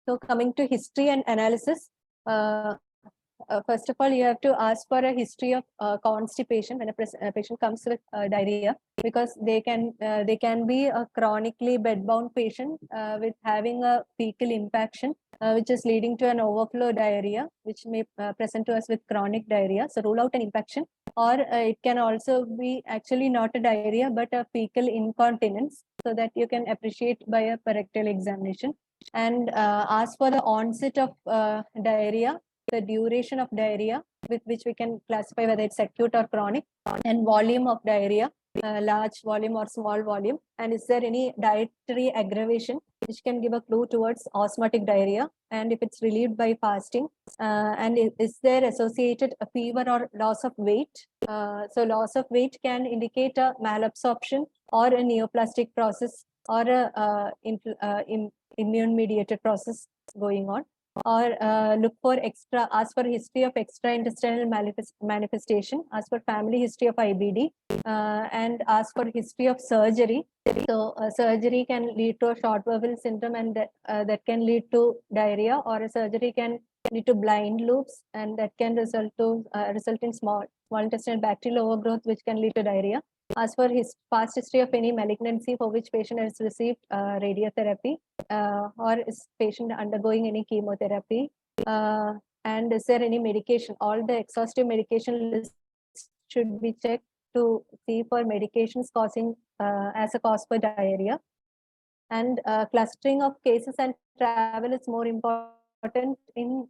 So coming to history and analysis, first of all, you have to ask for a history of constipation when a patient comes with diarrhea, because they can be a chronically bedbound patient with having a fecal impaction, which is leading to an overflow diarrhea, which may present to us with chronic diarrhea. So rule out an impaction, or it can also be actually not a diarrhea but a fecal incontinence, so that you can appreciate by a rectal examination. And ask for the onset of diarrhea, the duration of diarrhea, with which we can classify whether it's acute or chronic, and volume of diarrhea, large volume or small volume, and is there any dietary aggravation which can give a clue towards osmotic diarrhea, and if it's relieved by fasting, and is there associated a fever or loss of weight. So loss of weight can indicate a malabsorption or a neoplastic process or a immune mediated process going on, or ask for history of extraintestinal manifestation, ask for family history of IBD, and ask for history of surgery. So surgery can lead to a short bowel syndrome, and that can lead to diarrhea, or a surgery can lead to blind loops, and that can result in small intestinal bacterial overgrowth, which can lead to diarrhea. ask for his past history of any malignancy for which patient has received radiotherapy, or is patient undergoing any chemotherapy, and is there any medication. All the exhaustive medication list should be checked to see for medications causing as a cause for diarrhea. And clustering of cases and travel is more important in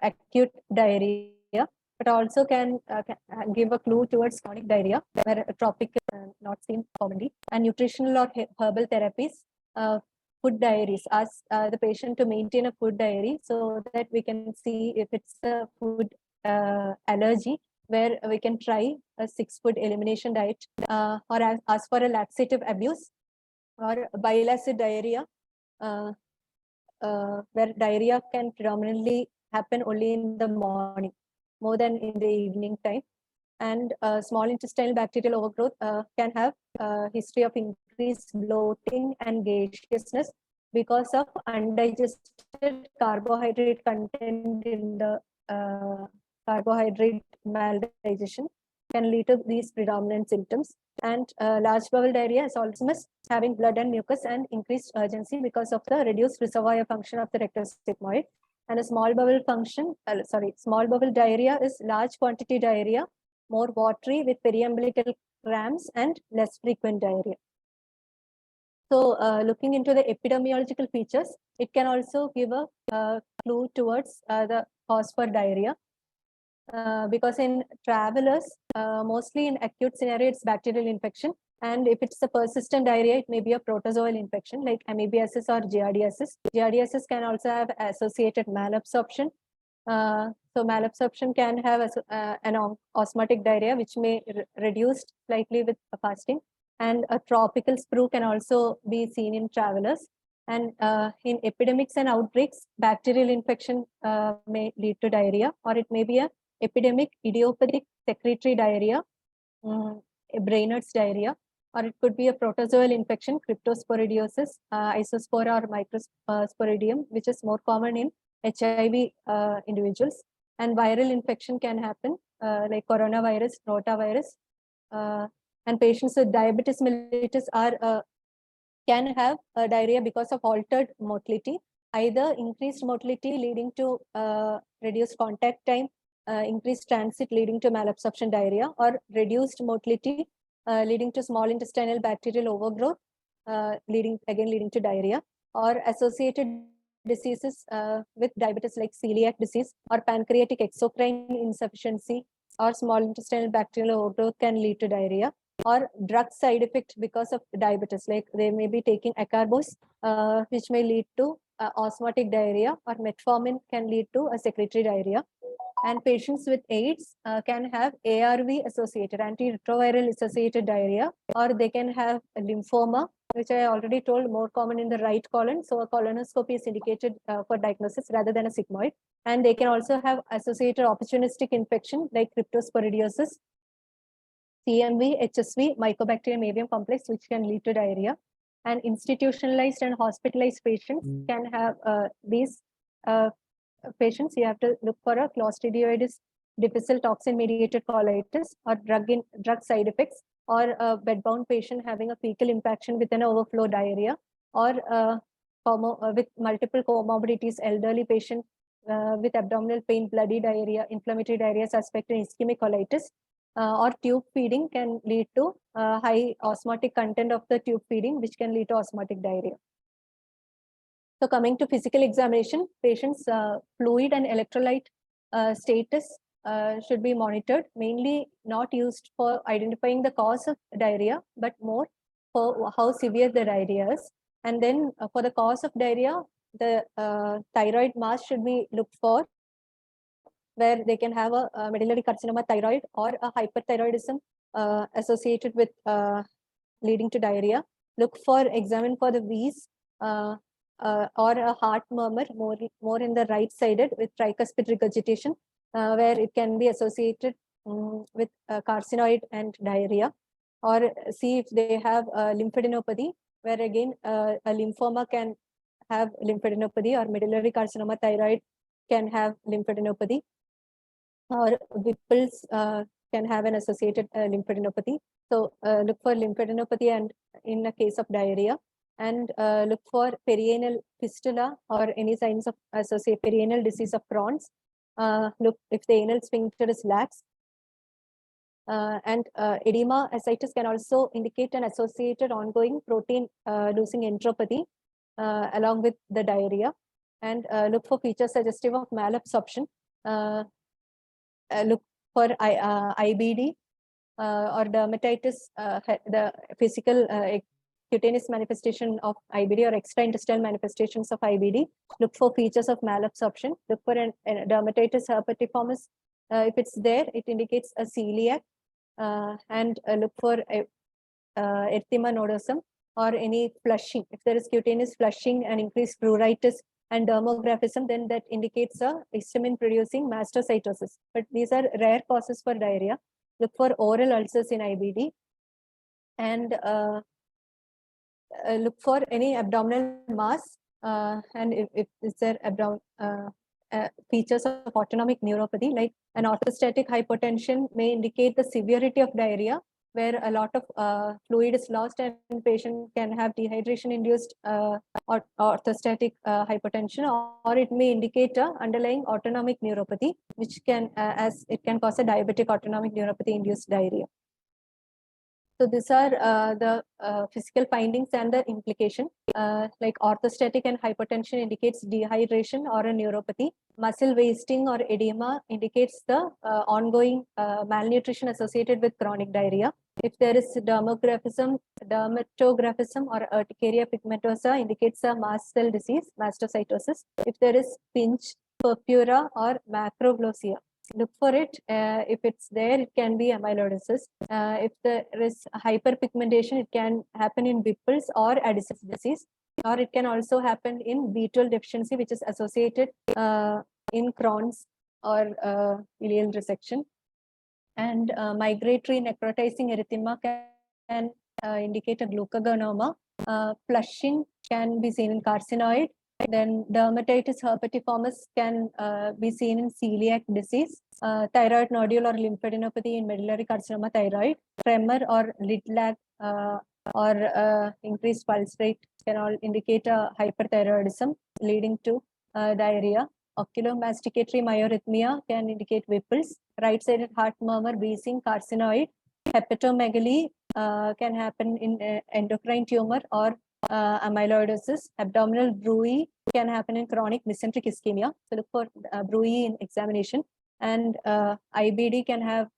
acute diarrhea, but also can give a clue towards chronic diarrhea, where tropical not seen commonly, and nutritional or herbal therapies. Food diaries, ask the patient to maintain a food diary so that we can see if it's a food allergy, where we can try a 6-food elimination diet, or ask for a laxative abuse, or bile acid diarrhea, where diarrhea can predominantly happen only in the morning, more than in the evening time. And small intestinal bacterial overgrowth can have history of increased bloating and gaseousness because of undigested carbohydrate content in the carbohydrate maldigestion, can lead to these predominant symptoms. And large bowel diarrhea is also having blood and mucus and increased urgency because of the reduced reservoir function of the rectal sigmoid. And a small bowel small bowel diarrhea is large quantity diarrhea, more watery with periumbilical cramps and less frequent diarrhea. So looking into the epidemiological features, it can also give a clue towards the cause for diarrhea. Because in travelers, mostly in acute scenario, it's bacterial infection. And if it's a persistent diarrhea, it may be a protozoal infection like amoebiasis or giardiasis. Giardiasis can also have associated malabsorption. So malabsorption can have an osmotic diarrhea, which may reduce slightly with fasting. And a tropical sprue can also be seen in travelers. And in epidemics and outbreaks, bacterial infection may lead to diarrhea, or it may be a epidemic idiopathic secretory diarrhea, Brainerd's diarrhea, or it could be a protozoal infection, cryptosporidiosis, isospora or microsporidium, which is more common in HIV individuals. And viral infection can happen like coronavirus, rotavirus. And patients with diabetes mellitus can have diarrhea because of altered motility, either increased motility leading to reduced contact time, increased transit leading to malabsorption diarrhea, or reduced motility leading to small intestinal bacterial overgrowth, leading to diarrhea, or associated diseases with diabetes like celiac disease or pancreatic exocrine insufficiency or small intestinal bacterial overgrowth can lead to diarrhea, or drug side effect because of diabetes, like they may be taking acarbose, which may lead to osmotic diarrhea, or metformin can lead to a secretory diarrhea. And patients with AIDS can have ARV associated, antiretroviral associated diarrhea, or they can have a lymphoma, which I already told, more common in the right colon. So a colonoscopy is indicated for diagnosis rather than a sigmoid. And they can also have associated opportunistic infection like cryptosporidiosis, CMV, HSV, Mycobacterium avium complex, which can lead to diarrhea. And institutionalized and hospitalized patients can have these patients. You have to look for a Clostridioides difficile toxin-mediated colitis, or drug side effects, or a bedbound patient having a fecal impaction with an overflow diarrhea, or with multiple comorbidities, elderly patient with abdominal pain, bloody diarrhea, inflammatory diarrhea, suspected ischemic colitis, or tube feeding can lead to high osmotic content of the tube feeding, which can lead to osmotic diarrhea. So coming to physical examination, patients' fluid and electrolyte status should be monitored, mainly not used for identifying the cause of diarrhea, but more for how severe the diarrhea is. And then for the cause of diarrhea, the thyroid mass should be looked for, where they can have a medullary carcinoma thyroid or a hyperthyroidism associated with leading to diarrhea. Examine for the wheeze, or a heart murmur, more in the right sided with tricuspid regurgitation, where it can be associated with carcinoid and diarrhea. Or see if they have lymphadenopathy, where again a lymphoma can have lymphadenopathy, or medullary carcinoma thyroid can have lymphadenopathy. Or Whipple's can have an associated lymphadenopathy. So look for lymphadenopathy and in a case of diarrhea, and look for perianal fistula or any signs of associated perianal disease of Crohn's. Look if the anal sphincter is lax. And edema ascites can also indicate an associated ongoing protein losing enteropathy along with the diarrhea. And look for features suggestive of malabsorption. Look for IBD or dermatitis, the physical cutaneous manifestation of IBD or extraintestinal manifestations of IBD. Look for features of malabsorption. Look for an dermatitis herpetiformis. If it's there, it indicates a celiac. And look for erythema nodosum or any flushing. If there is cutaneous flushing and increased pruritus and dermographism, then that indicates a histamine-producing mastocytosis. But these are rare causes for diarrhea. Look for oral ulcers in IBD, and look for any abdominal mass, and if there features of autonomic neuropathy, like an orthostatic hypotension may indicate the severity of diarrhea, where a lot of fluid is lost and patient can have dehydration-induced orthostatic hypotension, or it may indicate a underlying autonomic neuropathy, which can, as it can cause a diabetic autonomic neuropathy-induced diarrhea. So these are the physical findings and the implication. Like orthostatic and hypotension indicates dehydration or a neuropathy. Muscle wasting or edema indicates the ongoing malnutrition associated with chronic diarrhea. If there is dermatographism or urticaria pigmentosa indicates a mast cell disease, mastocytosis. If there is pinch, purpura or macroglossia, look for it. If it's there, it can be amyloidosis. If there is hyperpigmentation, it can happen in Whipple's or Addison's disease, or it can also happen in B12 deficiency, which is associated in Crohn's or ileal resection. And migratory necrotizing erythema can indicate a glucagonoma. Flushing can be seen in carcinoid. Then dermatitis herpetiformis can be seen in celiac disease. Thyroid nodule or lymphadenopathy in medullary carcinoma thyroid. Tremor or lid lag or increased pulse rate can all indicate a hyperthyroidism leading to diarrhea. Oculomasticatory myarrhythmia can indicate Whipple's. Right-sided heart murmur, wheezing, carcinoid. Hepatomegaly can happen in endocrine tumor or amyloidosis. Abdominal bruit can happen in chronic mesenteric ischemia. So look for bruit in examination. And IBD can have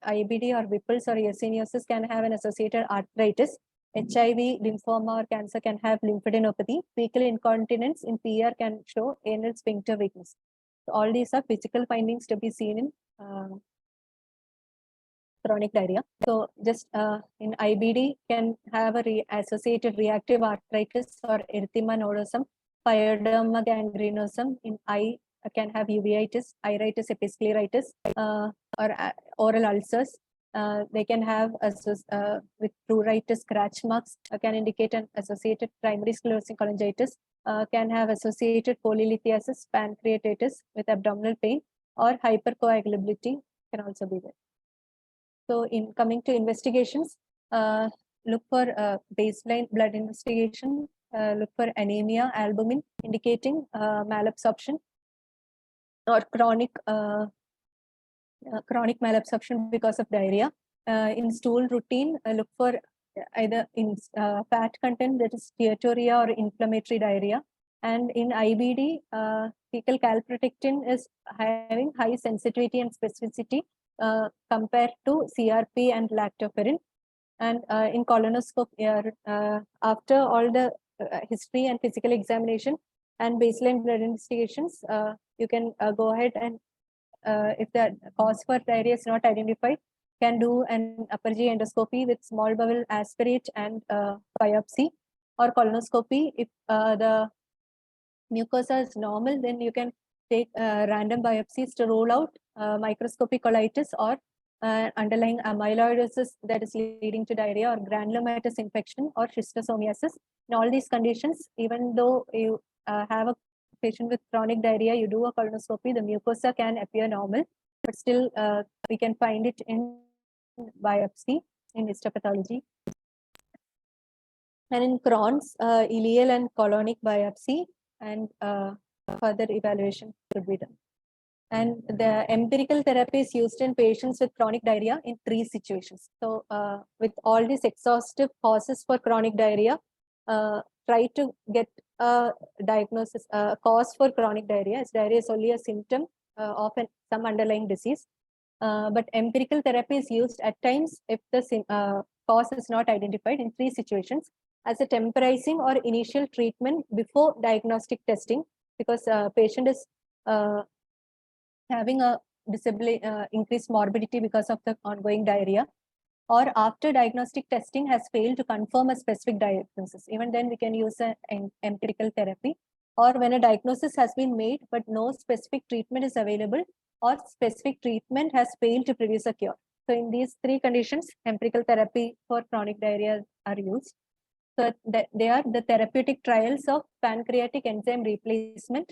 IBD or Whipple's or Yersiniosis can have an associated arthritis. HIV, lymphoma or cancer can have lymphadenopathy. Fecal incontinence in PR can show anal sphincter weakness. So all these are physical findings to be seen in chronic diarrhea. So just in IBD can have a associated reactive arthritis or erythema nodosum. Pyoderma gangrenosum in eye can have uveitis, iritis, episcleritis, or oral ulcers. They can have with pruritus, scratch marks, can indicate an associated primary sclerosing cholangitis, can have associated polylithiasis, pancreatitis with abdominal pain, or hypercoagulability can also be there. So in coming to investigations, look for baseline blood investigation, look for anemia, albumin, indicating malabsorption or chronic malabsorption because of diarrhea. In stool routine, look for either in fat content, that is steatorrhea or inflammatory diarrhea. And in IBD, fecal calprotectin is having high sensitivity and specificity compared to CRP and lactoferrin. And in colonoscopy, after all the history and physical examination and baseline blood investigations, you can go ahead and if the cause for diarrhea is not identified, can do an upper GI endoscopy with small bowel aspirate and biopsy, or colonoscopy. If the mucosa is normal, then you can take random biopsies to rule out microscopic colitis or underlying amyloidosis that is leading to diarrhea, or granulomatous infection or schistosomiasis. In all these conditions, even though you have a patient with chronic diarrhea, you do a colonoscopy, the mucosa can appear normal. but still we can find it in biopsy in histopathology. And in Crohn's, ileal and colonic biopsy and further evaluation could be done. And the empirical therapy is used in patients with chronic diarrhea in 3 situations. So with all these exhaustive causes for chronic diarrhea, try to get a diagnosis, cause for chronic diarrhea, as diarrhea is only a symptom of some underlying disease. But empirical therapy is used at times if the cause is not identified in 3 situations, as a temporizing or initial treatment before diagnostic testing, because patient is having a disabling increased morbidity because of the ongoing diarrhea, or after diagnostic testing has failed to confirm a specific diagnosis. Even then we can use an empirical therapy, or when a diagnosis has been made but no specific treatment is available, or specific treatment has failed to produce a cure. So in these 3 conditions, empirical therapy for chronic diarrhea are used. So they are the therapeutic trials of pancreatic enzyme replacement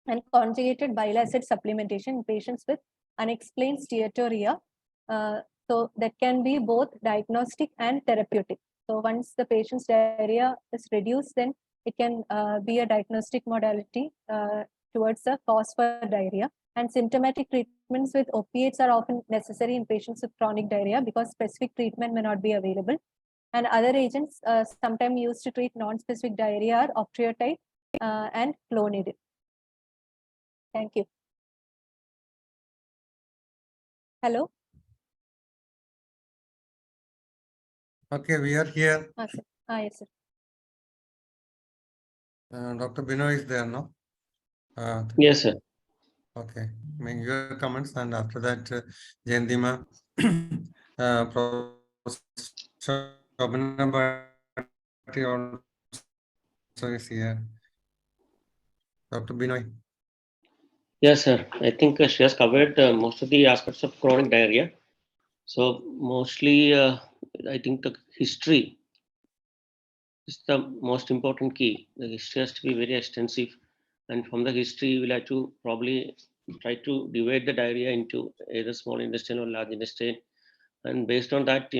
and conjugated bile acid supplementation in patients with unexplained steatorrhea. So that can be both diagnostic and therapeutic. So once the patient's diarrhea is reduced, then it can be a diagnostic modality towards a cause for diarrhea. And symptomatic treatments with opiates are often necessary in patients with chronic diarrhea because specific treatment may not be available. And other agents sometimes used to treat non-specific diarrhea are octreotide and clonidine. Thank you. Hello? Okay, we are here. Sir. Yes, sir. Dr. Binoy is there, no? Yes, sir. Okay, make your comments, and after that, Jayandima, Professor Abhinav Bhatti also is here. Dr. Binoy. Yes, sir. I think she has covered most of the aspects of chronic diarrhea. So mostly, I think the history is the most important key. The history has to be very extensive, and from the history, we'll have to probably try to divide the diarrhea into either small intestine or large intestine, and based on that,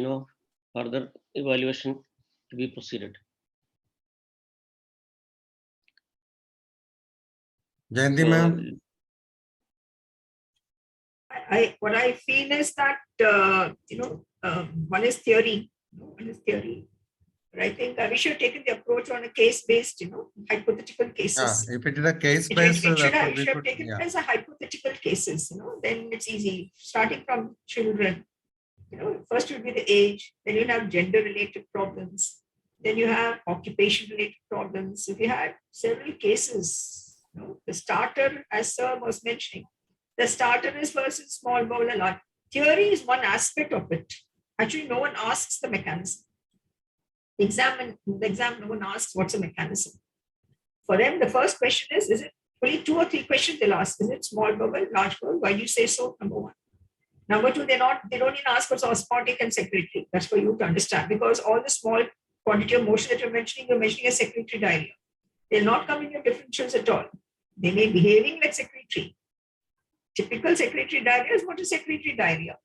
further evaluation to be proceeded. Jayanti ma'am. What I feel is that one is theory, but I think we should have taken the approach on a case-based, hypothetical cases. If it is a case-based, we should have taken it as a hypothetical cases. Then it's easy. Starting from children, first will be the age, then you'll have gender-related problems, then you have occupation-related problems. If you had several cases, the starter, as Sir was mentioning, the starter is versus small bowel and large. Theory is one aspect of it. Actually, no one asks the mechanism. The exam, no one asks what's the mechanism. For them, the first question is it only 2 or 3 questions they'll ask? Is it small bowel, large bowel? Why do you say so? Number 1. Number 2, they don't even ask what's osmotic and secretory. That's for you to understand, because all the small quantity of motion that you're mentioning a secretory diarrhea. They'll not come in your differentials at all. They may be behaving like secretory. Typical secretory diarrhea is what is secretory diarrhea.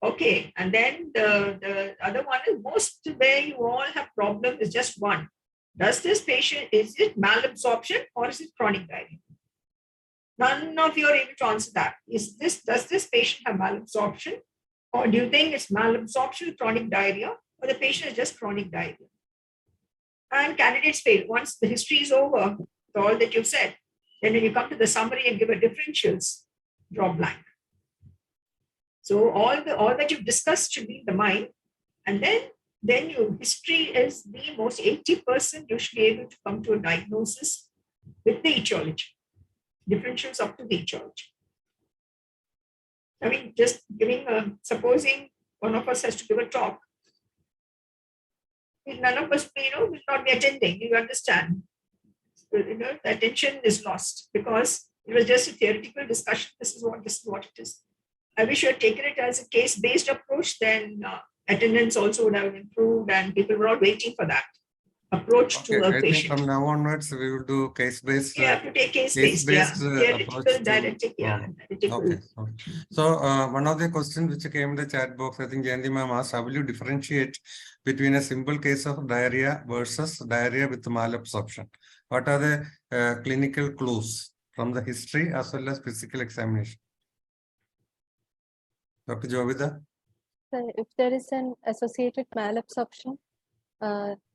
Okay, and then the other one is most where you all have problem is just one. Does this patient, is it malabsorption or is it chronic diarrhea? None of you are able to answer that. Does this patient have malabsorption, or do you think it's malabsorption, chronic diarrhea, or the patient is just chronic diarrhea? And candidates fail. Once the history is over, all that you've said, then when you come to the summary and give a differentials, draw blank. So all that you've discussed should be in the mind, and then your history is the most 80% you should be able to come to a diagnosis with the etiology. Differentials up to the etiology. I mean, just giving supposing one of us has to give a talk. None of us, will not be attending. You understand? The attention is lost because it was just a theoretical discussion. This is what it is. I wish you had taken it as a case-based approach, then attendance also would have improved and people were not waiting for that. approach to Okay, a I think patient. from now onwards we will do case-based. You have to take case-based, approach theoretical, to dialectic, problem. analytical. Okay. So one of the questions which came in the chat box, I think Jan2 ma'am asked, how will you differentiate between a simple case of diarrhea versus diarrhea with malabsorption? What are the clinical clues from the history as well as physical examination? Dr. Jovita? So if there is an associated malabsorption,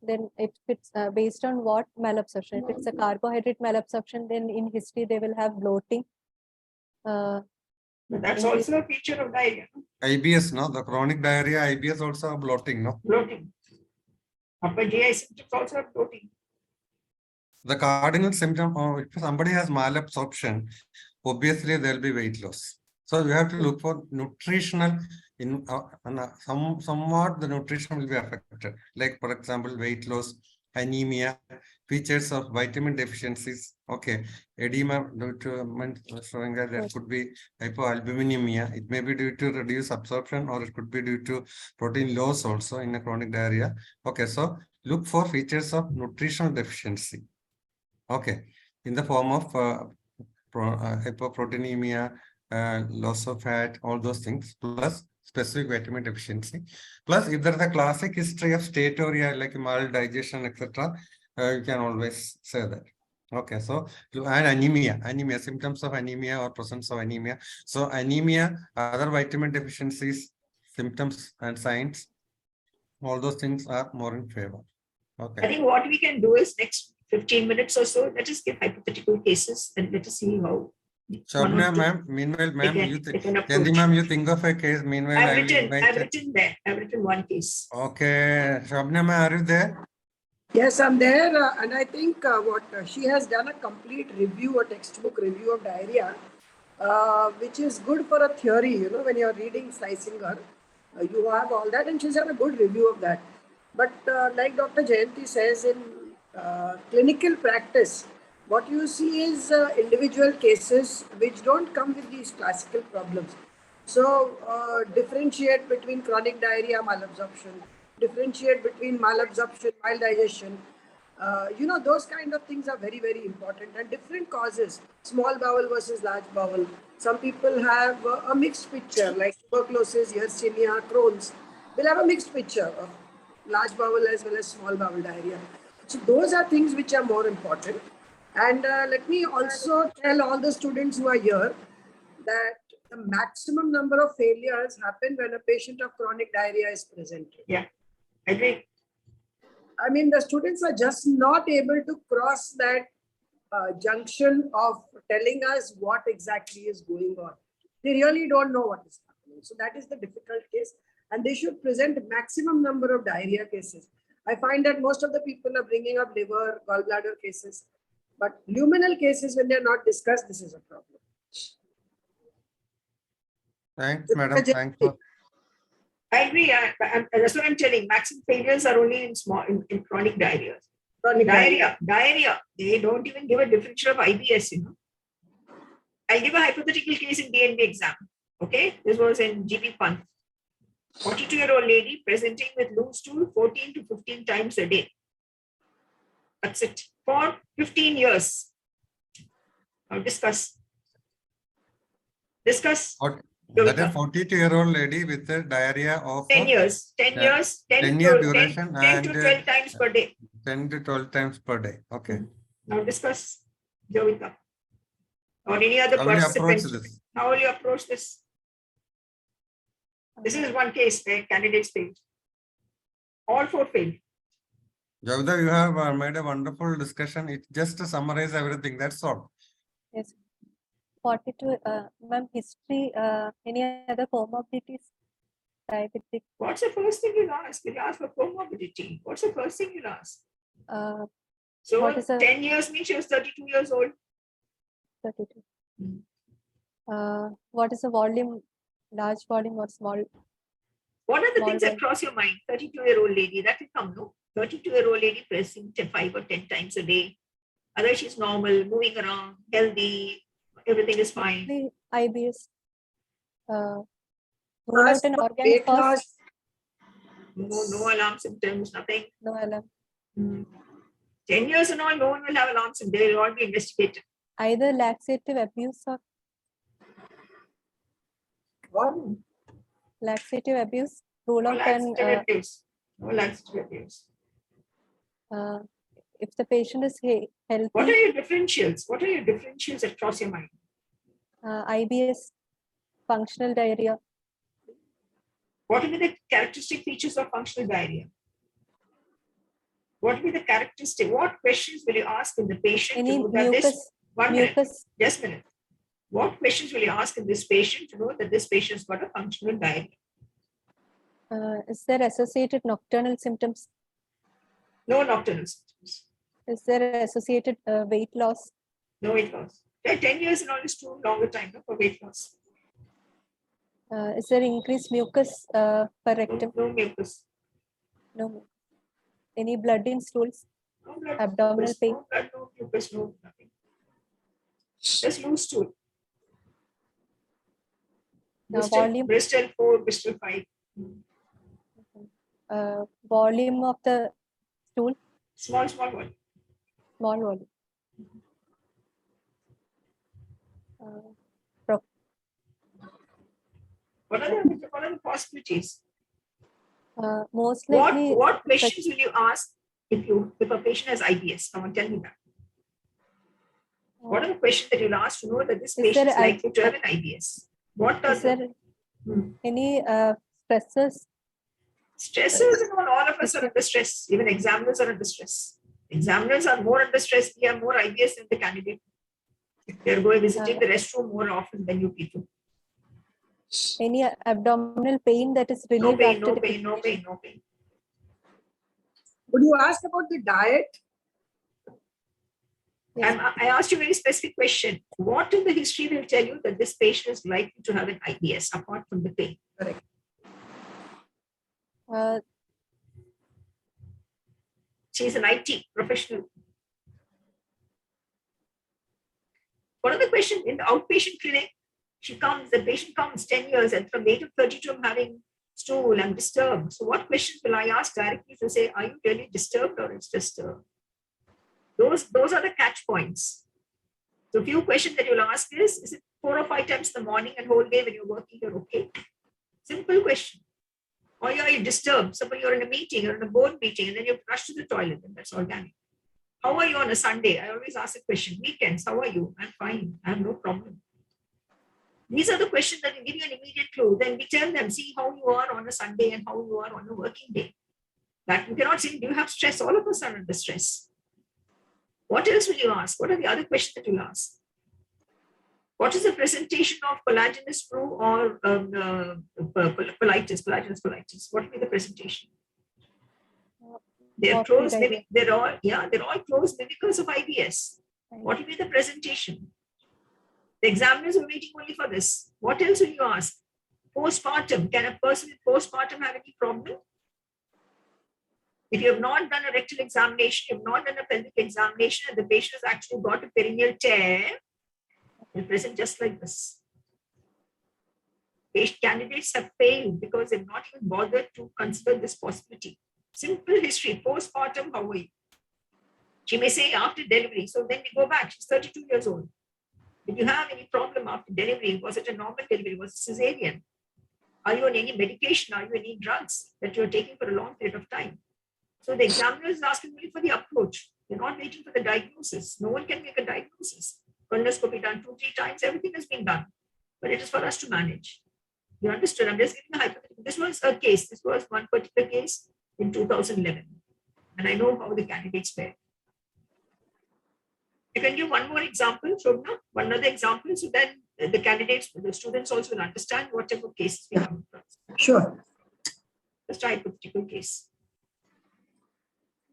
then if it's based on what malabsorption, if it's a carbohydrate malabsorption, then in history they will have bloating. But that's in also a feature of diarrhea. IBS, no? The chronic diarrhea, IBS also have bloating, no? Bloating. Upper GI symptoms also have bloating. The cardinal symptom, if somebody has malabsorption, obviously there will be weight loss. So you have to look for nutritional, somewhat the nutrition will be affected. Like for example, weight loss, anemia, features of vitamin deficiencies. Okay, edema showing that there could be hypoalbuminemia. It may be due to reduced absorption or it could be due to protein loss also in a chronic diarrhea. Okay, so look for features of nutritional deficiency. Okay, in the form of hypoproteinemia, loss of fat, all those things, plus specific vitamin deficiency. Plus, if there is a classic history of steatorrhea like mild digestion, etc., you can always say that. Okay, so and anemia, symptoms of anemia or presence of anemia. So anemia, other vitamin deficiencies, symptoms and signs, all those things are more in favor. Okay. I think what we can do is next 15 minutes or so, let us give hypothetical cases and let us see how. Shabna ma'am, meanwhile, ma'am, you think of a case. Meanwhile, I've written one case. Okay, Shabna ma'am, are you there? Yes, I'm there, and I think what she has done a complete review, a textbook review of diarrhea, which is good for a theory. You know, when you're reading Schlesinger, you have all that, and she's done a good review of that. But like Dr. Jayanti says, in clinical practice, what you see is individual cases which don't come with these classical problems. So differentiate between chronic diarrhea, malabsorption, differentiate between malabsorption, mild digestion. You know, those kind of things are very, very important, and different causes, small bowel versus large bowel. Some people have a mixed picture, like tuberculosis, Yersinia, Crohn's. They'll have a mixed picture of large bowel as well as small bowel diarrhea. So those are things which are more important. And let me also tell all the students who are here that the maximum number of failures happen when a patient of chronic diarrhea is presented. Yeah, I agree. I mean, the students are just not able to cross that junction of telling us what exactly is going on. They really don't know what is happening. So that is the difficult case. And they should present maximum number of diarrhea cases. I find that most of the people are bringing up liver, gallbladder cases. But luminal cases, when they're not discussed, this is a problem. Thanks, madam. Thanks for. I agree. That's what I'm telling. Maximum failures are only in chronic diarrhea. Diarrhea. They don't even give a differential of IBS. You know, I'll give a hypothetical case in DNB exam. Okay, this was in GP Pant. 42-year-old lady presenting with loose stool 14 to 15 times a day. That's it for 15 years. Now discuss. That is 42-year-old lady with a diarrhea of 10 years. 10 years. 10 year duration 10 to 12 times per day. 10 to 12 times per day. Okay. Now discuss, Jovita, or any other participant. How will you approach this? This is one case where candidates failed. All four failed. Jovita, you have made a wonderful discussion. It just to summarize everything. That's all. Yes. 42, ma'am, history, any other comorbidities? Diabetic. What's the first thing you'll ask? You'll ask for comorbidity. What's the first thing you'll ask? So 10 years means she was 32 years old. 32. What is the volume? Large volume or small? What are the things that cross your mind? 32-year-old lady, that will come, no? 32-year-old lady pressing 5 or 10 times a day. Otherwise, she's normal, moving around, healthy, everything is fine. IBS. Rule out an organic cause. No alarm symptoms, nothing. No alarm. 10 years and all, no one will have an answer. They will all be investigated. Either laxative abuse or What? laxative abuse, rule No of laxative an abuse. No laxative abuse. if the patient is healthy. What are your differentials? What are your differentials that cross your mind? IBS, functional diarrhea. What will be the characteristic features of functional diarrhea? What will be the characteristic? What questions will you ask in the patient Any to know that mucus, One minute, mucus, just a minute. What questions will you ask in this patient to know that this patient's got a functional diarrhea? is there associated nocturnal symptoms? No nocturnal symptoms. Is there associated weight loss? No weight loss. 10 years and all is too long a time for weight loss. Is there increased mucus per rectum? No mucus. No. Any blood in stools? No blood. Abdominal mucus, pain? No blood, no mucus, no nothing. Just loose stool. Volume? Bristol 4, Bristol 5. Volume of the stool? Small one. Small volume. What are the possibilities? Most likely. What questions will you ask if a patient has IBS? Come on, tell me that. What are the questions that you'll ask to know that this patient is likely to have an IBS? What are there any stressors? Stresses and all of us are under stress. Even examiners are under stress. Examiners are more under stress. We have more IBS than the candidate. They are going visiting the restroom more often than you people. Any abdominal pain that is relieved No pain, after no pain, no pain, no pain. Would you ask about the diet? Yes. I asked you a very specific question. What in the history will tell you that this patient is likely to have an IBS apart from the pain? Correct. She's an IT professional. What are the questions in the outpatient clinic? The patient comes 10 years and from age of 32, I'm having stool, I'm disturbed. So what questions will I ask directly to say, are you really disturbed or it's disturbed? Those are the catch points. So few questions that you'll ask is it 4 or 5 times in the morning and whole day when you're working, you're okay? Simple question. Or are you disturbed? Suppose you're in a meeting or in a board meeting and then you have to rush to the toilet, and that's organic. How are you on a Sunday? I always ask a question. Weekends, how are you? I'm fine. I have no problem. These are the questions that will give you an immediate clue. Then we tell them, see how you are on a Sunday and how you are on a working day. That you cannot say, do you have stress? All of us are under stress. What else will you ask? What are the other questions that you'll ask? What is the presentation of collagenous flu or collagenous colitis? What will be the presentation? They're close, maybe they're all close maybe because of IBS. What will be the presentation? The examiners are waiting only for this. What else will you ask? Postpartum. Can a person with postpartum have any problem? If you have not done a rectal examination, you have not done a pelvic examination, and the patient has actually got a perineal tear, they'll present just like this. Patient candidates have failed because they've not even bothered to consider this possibility. Simple history, postpartum, how are you? She may say after delivery. So then we go back, she's 32 years old. Did you have any problem after delivery? Was it a normal delivery? Was it cesarean? Are you on any medication? Are you on any drugs that you're taking for a long period of time? So the examiner is asking only for the approach. They're not waiting for the diagnosis. No one can make a diagnosis. Colonoscopy done 2-3 times, everything has been done. But it is for us to manage. You understood? I'm just giving a hypothetical. This was a case. This was one particular case in 2011. And I know how the candidates fared. You can give one more example, Shobna, one other example, so then the candidates, the students also will understand what type of cases we come across. Sure. Just a hypothetical case.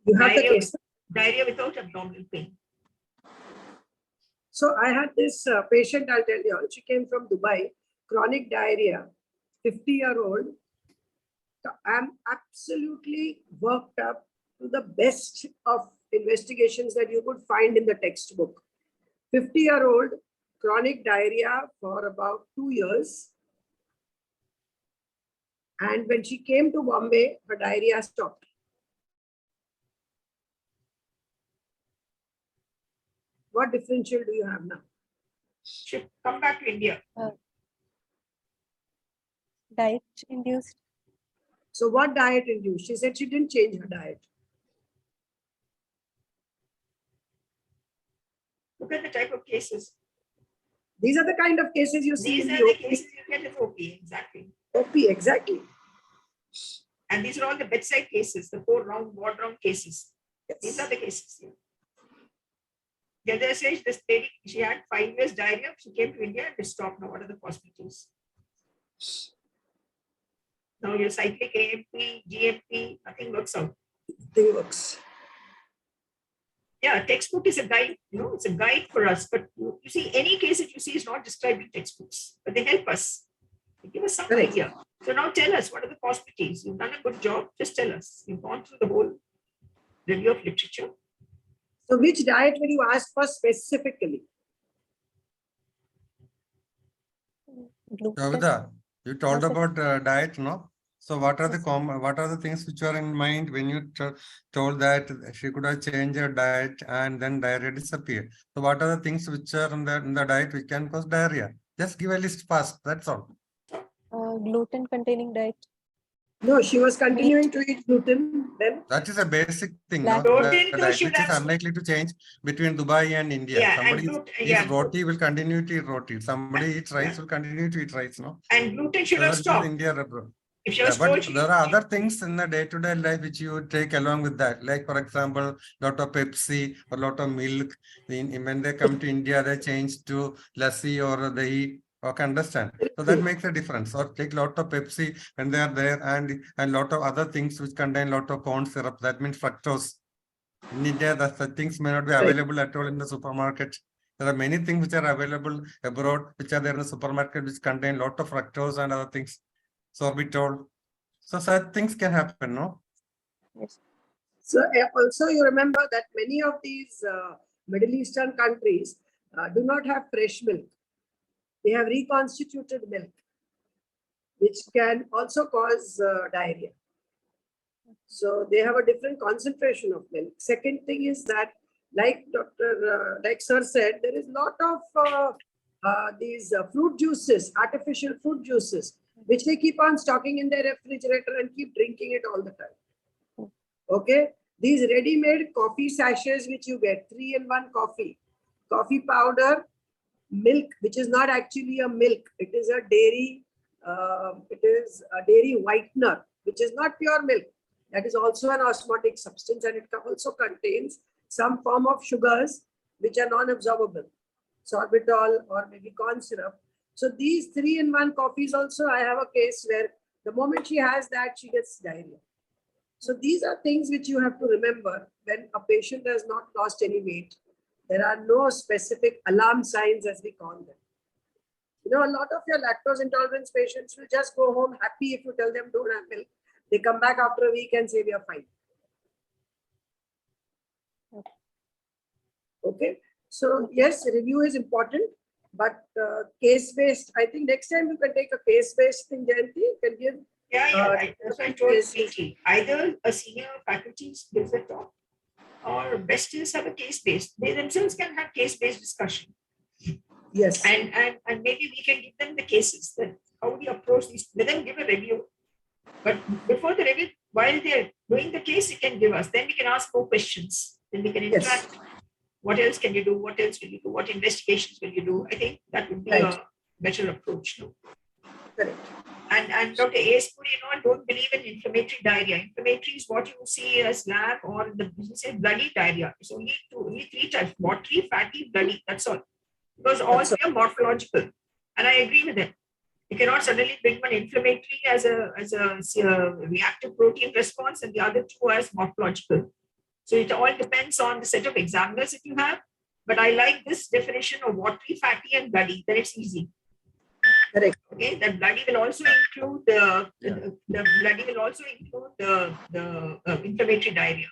You have the case. Diarrhea without abdominal pain. So I had this patient, I'll tell you, she came from Dubai, chronic diarrhea, 50-year-old. I'm absolutely worked up to the best of investigations that you could find in the textbook. 50-year-old, chronic diarrhea for about 2 years. And when she came to Bombay, her diarrhea stopped. What differential do you have now? Should come back to India. Diet induced. So what diet induced? She said she didn't change her diet. Look at the type of cases. These are the kind of cases you see These in are the the OP. cases you get in OP, exactly. OP, exactly. And these are all the bedside cases, the 4 round, ward round cases. These are the cases. Yeah. The other stage, this lady, she had 5 years diarrhea. She came to India and stopped. Now, what are the possibilities? Now, your cyclic AMP, GMP, nothing works out. Nothing works. Yeah, textbook is a guide, it's a guide for us. But you see, any case that you see is not described in textbooks, but they help us. They give us some idea. So now tell us, what are the possibilities? You've done a good job. Just tell us. You've gone through the whole review of literature. So which diet will you ask for specifically? Kavita, you told about diet, no? So what are the things which are in mind when you told that she could have changed her diet and then diarrhea disappeared? So what are the things which are in the diet which can cause diarrhea? Just give a list fast. That's all. Gluten containing diet. No, she was continuing to eat gluten then. That is a basic thing, Black no? Protein The diet, should which is have- unlikely to change between Dubai and India. Yeah, Somebody and eats roti will continue to eat roti. Somebody eats rice will continue to eat rice, no? And gluten should So have that is stopped. India. If she was But told she there are other things in the day-to-day life which you take along with that. Like, for example, lot of Pepsi or lot of milk. When they come to India, they change to lassi or dahi. Okay, understand. So that makes a difference. Or take lot of Pepsi when they are there, and lot of other things which contain lot of corn syrup. That means fructose. In India, the things may not be available at all in the supermarket. There are many things which are available abroad, which are there in the supermarket, which contain lot of fructose and other things. Sorbitol. So such things can happen, no? Yes. So also you remember that many of these Middle Eastern countries do not have fresh milk. They have reconstituted milk, which can also cause diarrhea. So they have a different concentration of milk. Second thing is that, like like Sir said, there is a lot of these fruit juices, artificial fruit juices, which they keep on stocking in their refrigerator and keep drinking it all the time. Okay, these ready-made coffee sachets which you get, 3-in-1 coffee powder, milk, which is not actually a milk, it is a dairy whitener, which is not pure milk. That is also an osmotic substance, and it also contains some form of sugars which are non-absorbable, sorbitol or maybe corn syrup. So these 3-in-1 coffees also, I have a case where the moment she has that, she gets diarrhea. So these are things which you have to remember when a patient has not lost any weight. There are no specific alarm signs, as we call them. A lot of your lactose intolerance patients will just go home happy if you tell them don't have milk. They come back after a week and say we are fine. Okay. So yes, review is important, but case-based, I think next time you can take a case-based thing, Jayanti, you can give. That's what I told Preeti. Either a senior faculty gives a talk, or best is have a case-based. They themselves can have case-based discussion. Yes. And maybe we can give them the cases, that how we approach these. Let them give a review. But before the review, while they're doing the case, you can give us. Then we can ask more questions. Then we can interact. Yes. What else can you do? What else will you do? What investigations will you do? I think that would be a better approach. No? Correct. And Dr. A.S. Puri, don't believe in inflammatory diarrhea. Inflammatory is what you see as lab or bloody diarrhea. It's only 3 types: watery, fatty, bloody. That's all. Because all three are morphological. And I agree with him. You cannot suddenly bring one inflammatory as a reactive protein response and the other 2 as morphological. So it all depends on the set of examiners that you have. But I like this definition of watery, fatty, and bloody. Then it's easy. Correct. Okay, that bloody will also include the inflammatory diarrhea.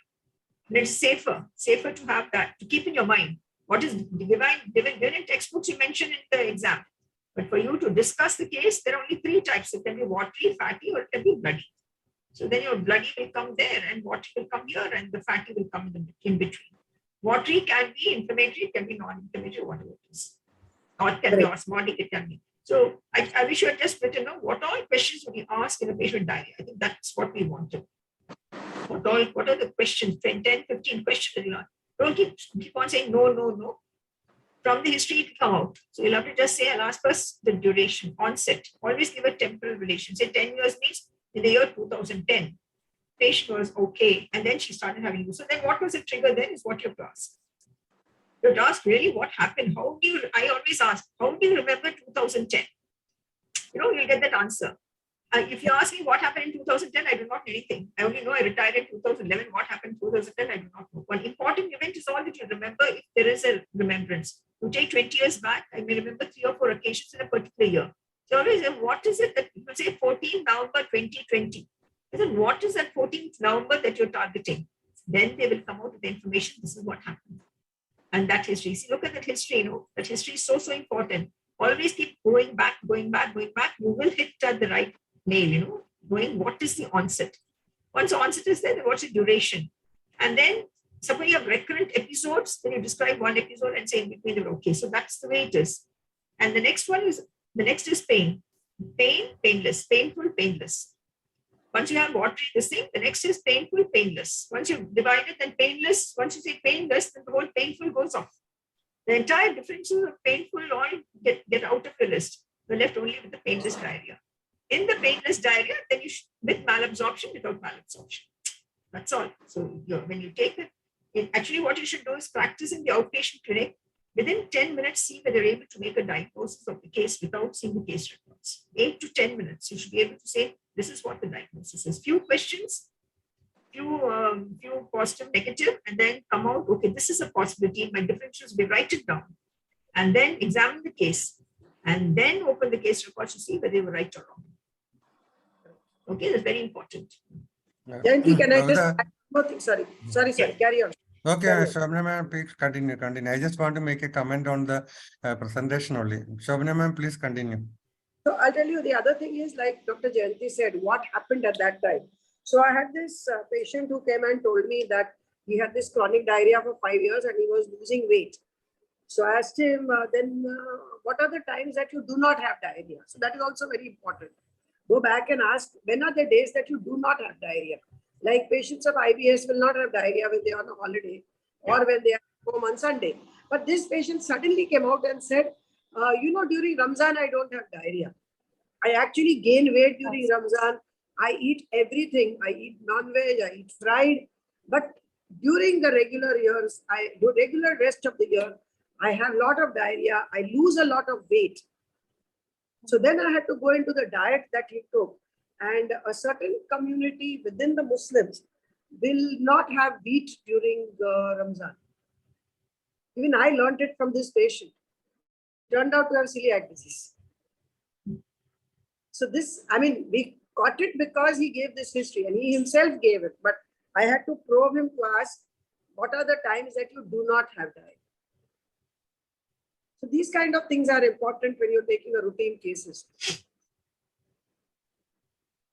And it's safer to have that, to keep in your mind. What is given in textbooks you mentioned in the exam. But for you to discuss the case, there are only 3 types. It can be watery, fatty, or it can be bloody. So then your bloody will come there, and watery will come here, and the fatty will come in between. Watery can be inflammatory, it can be non-inflammatory, whatever it is. Or it can be osmotic, it can be. So I wish you had just written know what all questions would you ask in a patient diary. I think that's what we wanted. What are the questions? 10, 15 questions. Don't keep on saying no, no, no. From the history, it will come out. So you'll have to just say, I'll ask first the duration, onset. Always give a temporal relation. Say 10 years means in the year 2010, patient was okay. And then she started having you. So then what was the trigger then is what you have to ask. You have to ask really what happened. I always ask, how do you remember 2010? You'll get that answer. If you ask me what happened in 2010, I do not know anything. I only know I retired in 2011. What happened in 2010, I do not know. One important event is all that you remember if there is a remembrance. You take 20 years back, I may remember 3 or 4 occasions in a particular year. So always, what is it that you say 14 November 2020? I said, what is that 14th November that you're targeting? Then they will come out with the information. This is what happened. And that history. See, look at that history. That history is so, so important. Always keep going back, going back, going back. You will hit at the right nail, knowing what is the onset. Once the onset is there, then what's the duration? And then suppose you have recurrent episodes, then you describe one episode and say in between they were okay. So that's the way it is. And the next is pain. Pain, painless, painful, painless. Once you have watery this thing, the next is painful, painless. Once you've divided, then painless. Once you say painless, then the whole painful goes off. The entire differences of painful all get out of your list. You're left only with the painless diarrhea. In the painless diarrhea, then you with malabsorption, without malabsorption. That's all. So when you take it, actually what you should do is practice in the outpatient clinic. Within 10 minutes, see whether you're able to make a diagnosis of the case without seeing the case reports. 8 to 10 minutes, you should be able to say, this is what the diagnosis is. Few questions, few positive, negative, and then come out, okay, this is a possibility. My differentials, we write it down. And then examine the case. And then open the case reports to see whether they were right or wrong. Okay, that's very important. Jan2, can I just add one thing? Sorry, carry on. Okay, Shobana ma'am, please continue. I just want to make a comment on the presentation only. Shobana ma'am, please continue. So I'll tell you the other thing is, like Dr. Jan2 said, what happened at that time. So I had this patient who came and told me that he had this chronic diarrhea for 5 years and he was losing weight. So I asked him, what are the times that you do not have diarrhea? So that is also very important. Go back and ask, when are the days that you do not have diarrhea? Like patients of IBS will not have diarrhea when they are on a holiday or when they are home on Sunday. But this patient suddenly came out and said, during Ramzan, I don't have diarrhea. I actually gain weight during Ramzan. I eat everything. I eat non-veg, I eat fried. But during the regular years, regular rest of the year, I have a lot of diarrhea. I lose a lot of weight. So then I had to go into the diet that he took. And a certain community within the Muslims will not have wheat during Ramzan. Even I learned it from this patient. Turned out to have celiac disease. So we got it because he gave this history and he himself gave it. But I had to probe him to ask, what are the times that you do not have diet? So these kind of things are important when you're taking a routine cases.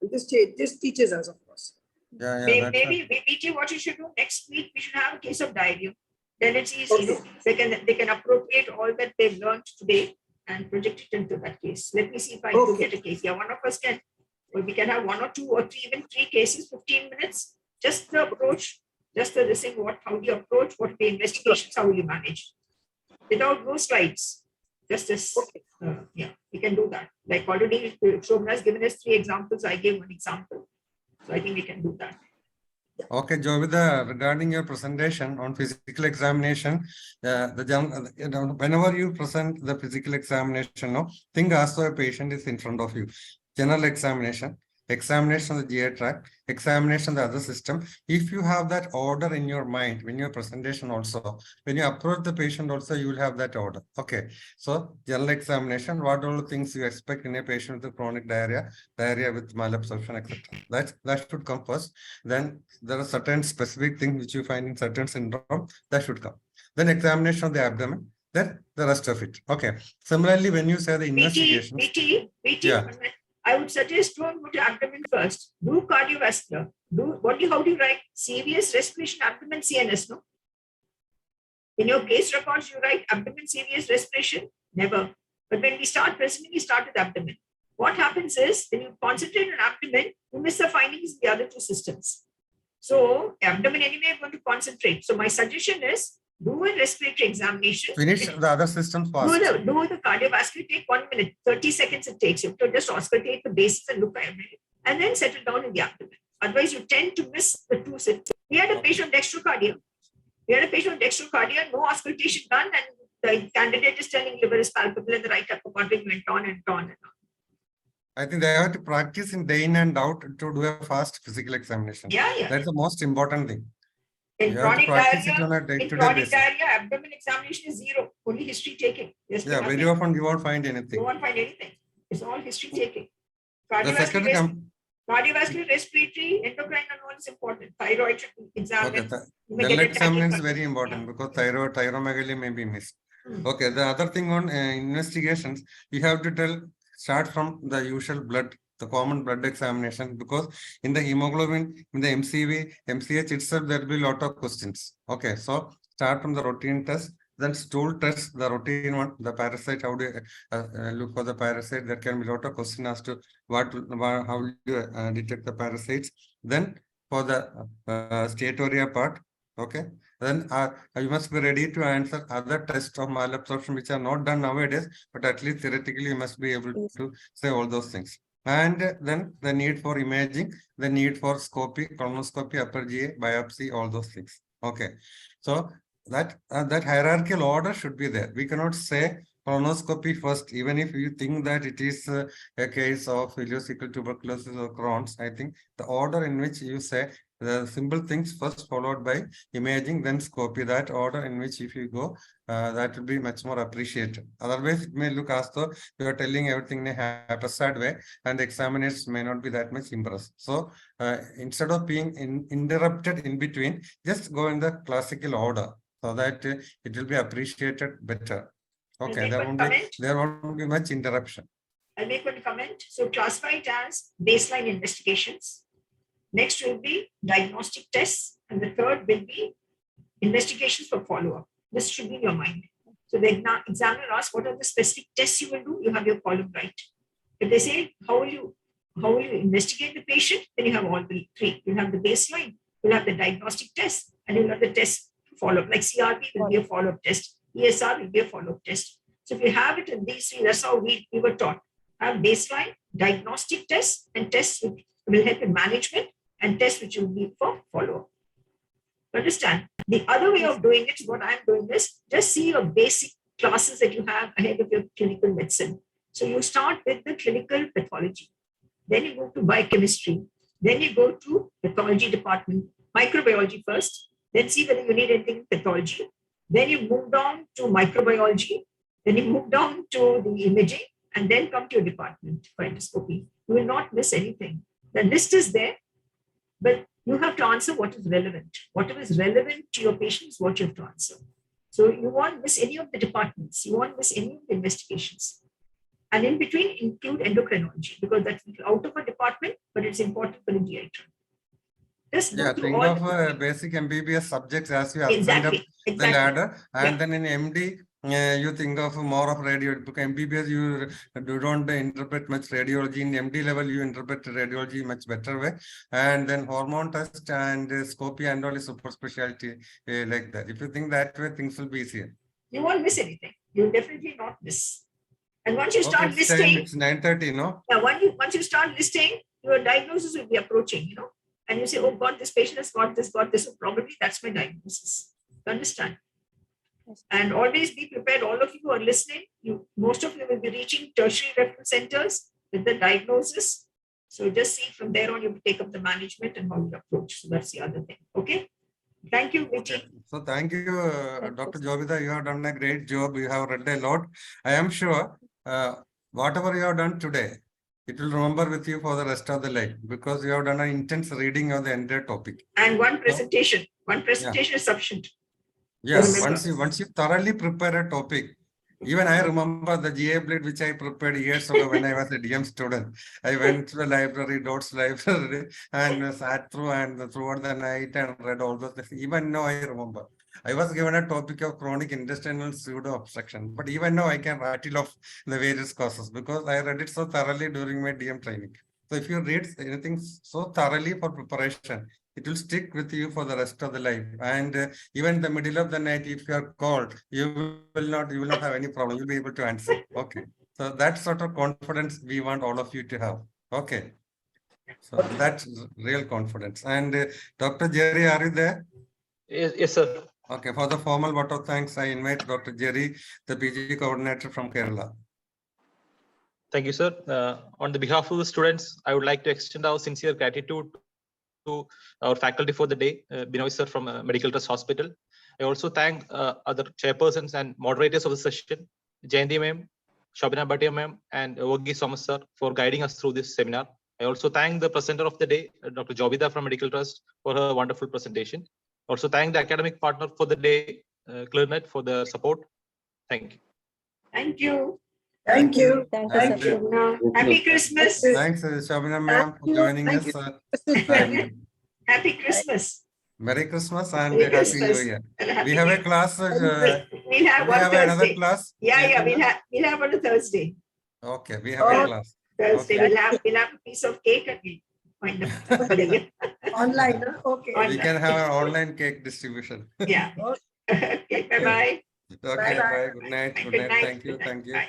This teaches us, of course. Maybe what you should do next week, we should have a case of diarrhea. Then it's easy. Okay. They can appropriate all that they've learned today and project it into that case. Let me see if I can get a case. Yeah, one of us can, or we can have 1 or 2 or 3, even 3 cases, 15 minutes. Just the approach, just the listening, how do you approach, what the investigations, how will you manage? Without no slides. Just this. We can do that. Like already, Shobana has given us 3 examples. I gave 1 example. So I think we can do that. Okay, Jovita, regarding your presentation on physical examination, whenever you present the physical examination, think as though a patient is in front of you. General examination of the GI tract, examination of the other system. If you have that order in your mind, when your presentation also, when you approach the patient also, you will have that order. Okay. So general examination, what all the things you expect in a patient with chronic diarrhea with malabsorption, etc. That should come first. Then there are certain specific things which you find in certain syndrome that should come. Then examination of the abdomen. Then the rest of it. Okay. Similarly, when you say the investigation. Yeah. I would suggest don't go to abdomen first. Do cardiovascular. How do you write? Serious respiration, abdomen, CNS, no? In your case records, you write abdomen, serious respiration, never. But when we start presenting, we start with abdomen. What happens is when you concentrate on abdomen, you miss the findings in the other two systems. So abdomen anyway, I'm going to concentrate. So my suggestion is do a respiratory examination. Finish the other systems fast. Do the cardiovascular, take 1 minute, 30 seconds it takes you to just auscultate the basis and look at it, and then settle down in the abdomen. Otherwise, you tend to miss the two symptoms. We had a patient with dextrocardia. No auscultation done, and the candidate is telling liver is palpable and the right upper quadrant went on and on and on. I think they have to practice in day in and out to do a fast physical examination. Yeah. That's the most important thing. In You have to chronic practice it diarrhea, on a day-to-day chronic basis. diarrhea, abdomen examination is zero. Only history taking. Yeah, very often you won't find anything. You won't find anything. It's all history taking. The second Cardiovascular, respiratory, endocrine and all is important. Thyroid should be examined. Okay, the examination is very important because thyromegaly may be missed. Okay, the other thing on investigations, you have to start from the usual blood, the common blood examination, because in the hemoglobin, in the MCV, MCH itself, there will be a lot of questions. Okay, so start from the routine test, then stool test, the routine one, the parasite, how do you look for the parasite? There can be a lot of questions as to how do you detect the parasites. Then for the steatorrhea part, okay, then you must be ready to answer other tests of malabsorption which are not done nowadays, but at least theoretically you must be able to say all those things. And then the need for imaging, the need for scopy, colonoscopy, upper GA, biopsy, all those things. Okay, so that hierarchical order should be there. We cannot say colonoscopy first, even if you think that it is a case of ileocecal tuberculosis or Crohn's. I think the order in which you say the simple things first, followed by imaging, then scopy, that order in which if you go, that will be much more appreciated. Otherwise, it may look as though you are telling everything in a haphazard way, and the examiners may not be that much impressed. So instead of being interrupted in between, just go in the classical order so that it will be appreciated better. Okay, there won't be much interruption. I'll make one comment. So classify it as baseline investigations. Next will be diagnostic tests, and the third will be investigations for follow-up. This should be in your mind. So the examiner asks, what are the specific tests you will do? You have your column right. If they say, how will you investigate the patient? Then you have all the three. You have the baseline, you'll have the diagnostic test, and you'll have the test follow-up. Like CRP will be a follow-up test. ESR will be a follow-up test. So if you have it in these three, that's how we were taught. Have baseline, diagnostic tests, and tests which will help in management, and tests which will be for follow-up. Understand? The other way of doing it, what I'm doing is just see your basic classes that you have ahead of your clinical medicine. So you start with the clinical pathology. Then you go to biochemistry. Then you go to pathology department, microbiology first. Then see whether you need anything in pathology. Then you move down to microbiology. Then you move down to the imaging, and then come to your department for endoscopy. You will not miss anything. The list is there, but you have to answer what is relevant. Whatever is relevant to your patient is what you have to answer. So you won't miss any of the departments. You won't miss any of the investigations. And in between, include endocrinology, because that's out of a department, but it's important for the GI tract. Think of basic MBBS subjects as you ascend up the ladder, and then in MD, you think of more of radiology. Because MBBS, you don't interpret much radiology. In MD level, you interpret radiology much better way. And then hormone test and scopy and all is super specialty like that. If you think that way, things will be easier. You won't miss anything. You'll definitely not miss. And once you start listing, it's 9:30, no? Yeah, once you start listing, your diagnosis will be approaching, and you say, oh God, this patient has got this, so probably that's my diagnosis. You understand? Yes. And always be prepared. All of you who are listening, most of you will be reaching tertiary reference centers with the diagnosis. So just see from there on, you take up the management and how you approach. So that's the other thing. Okay. Thank you, Vicky. Okay. So thank you, Dr. Jovita. You have done a great job. You have read a lot. I am sure whatever you have done today, it will remember with you for the rest of the life, because you have done an intense reading of the entire topic. And one presentation is sufficient. Yes, once you thoroughly prepare a topic, even I remember the GA blade which I prepared years ago when I was a DM student. I went to the library, Dots library, and sat through and throughout the night and read all those things. Even now I remember. I was given a topic of chronic intestinal pseudo obstruction, but even now I can rattle off the various causes because I read it so thoroughly during my DM training. So if you read anything so thoroughly for preparation, it will stick with you for the rest of the life. And even in the middle of the night, if you are called, you will not have any problem. You'll be able to answer. Okay. So that sort of confidence we want all of you to have. Okay. So that's real confidence. And Dr. Jerry, are you there? Yes, sir. Okay, for the formal vote of thanks, I invite Dr. Jerry, the PG coordinator from Kerala. Thank you, sir. On the behalf of the students, I would like to extend our sincere gratitude to our faculty for the day, Binoy sir from Medical Trust Hospital. I also thank other chairpersons and moderators of the session, Jan2 ma'am, Shabina Bhatia ma'am, and Wagi Somas sir for guiding us through this seminar. I also thank the presenter of the day, Dr. Jobida from Medical Trust, for her wonderful presentation. Also thank the academic partner for the day, ClearNet, for the support. Thank you. Thank you. Thank you. Thank you, And, sir. Shabna. Happy Christmas. thanks, Shabina ma'am, for joining Thank us. you. And Happy Christmas. Merry Christmas and Merry Happy New Christmas. Year. And happy We have a New- class. We'll We have one have another Thursday. class. Yeah, we'll have on a Thursday. Okay, we have a Oh, class. Thursday Okay. we'll have a piece of cake and we'll find them. Online, huh? Okay. On- We can have an online cake distribution. Yeah. Okay. Okay, bye-bye. Okay, Bye-bye. bye. Good night. Good night. Thank you. Good night. Thank you. Bye.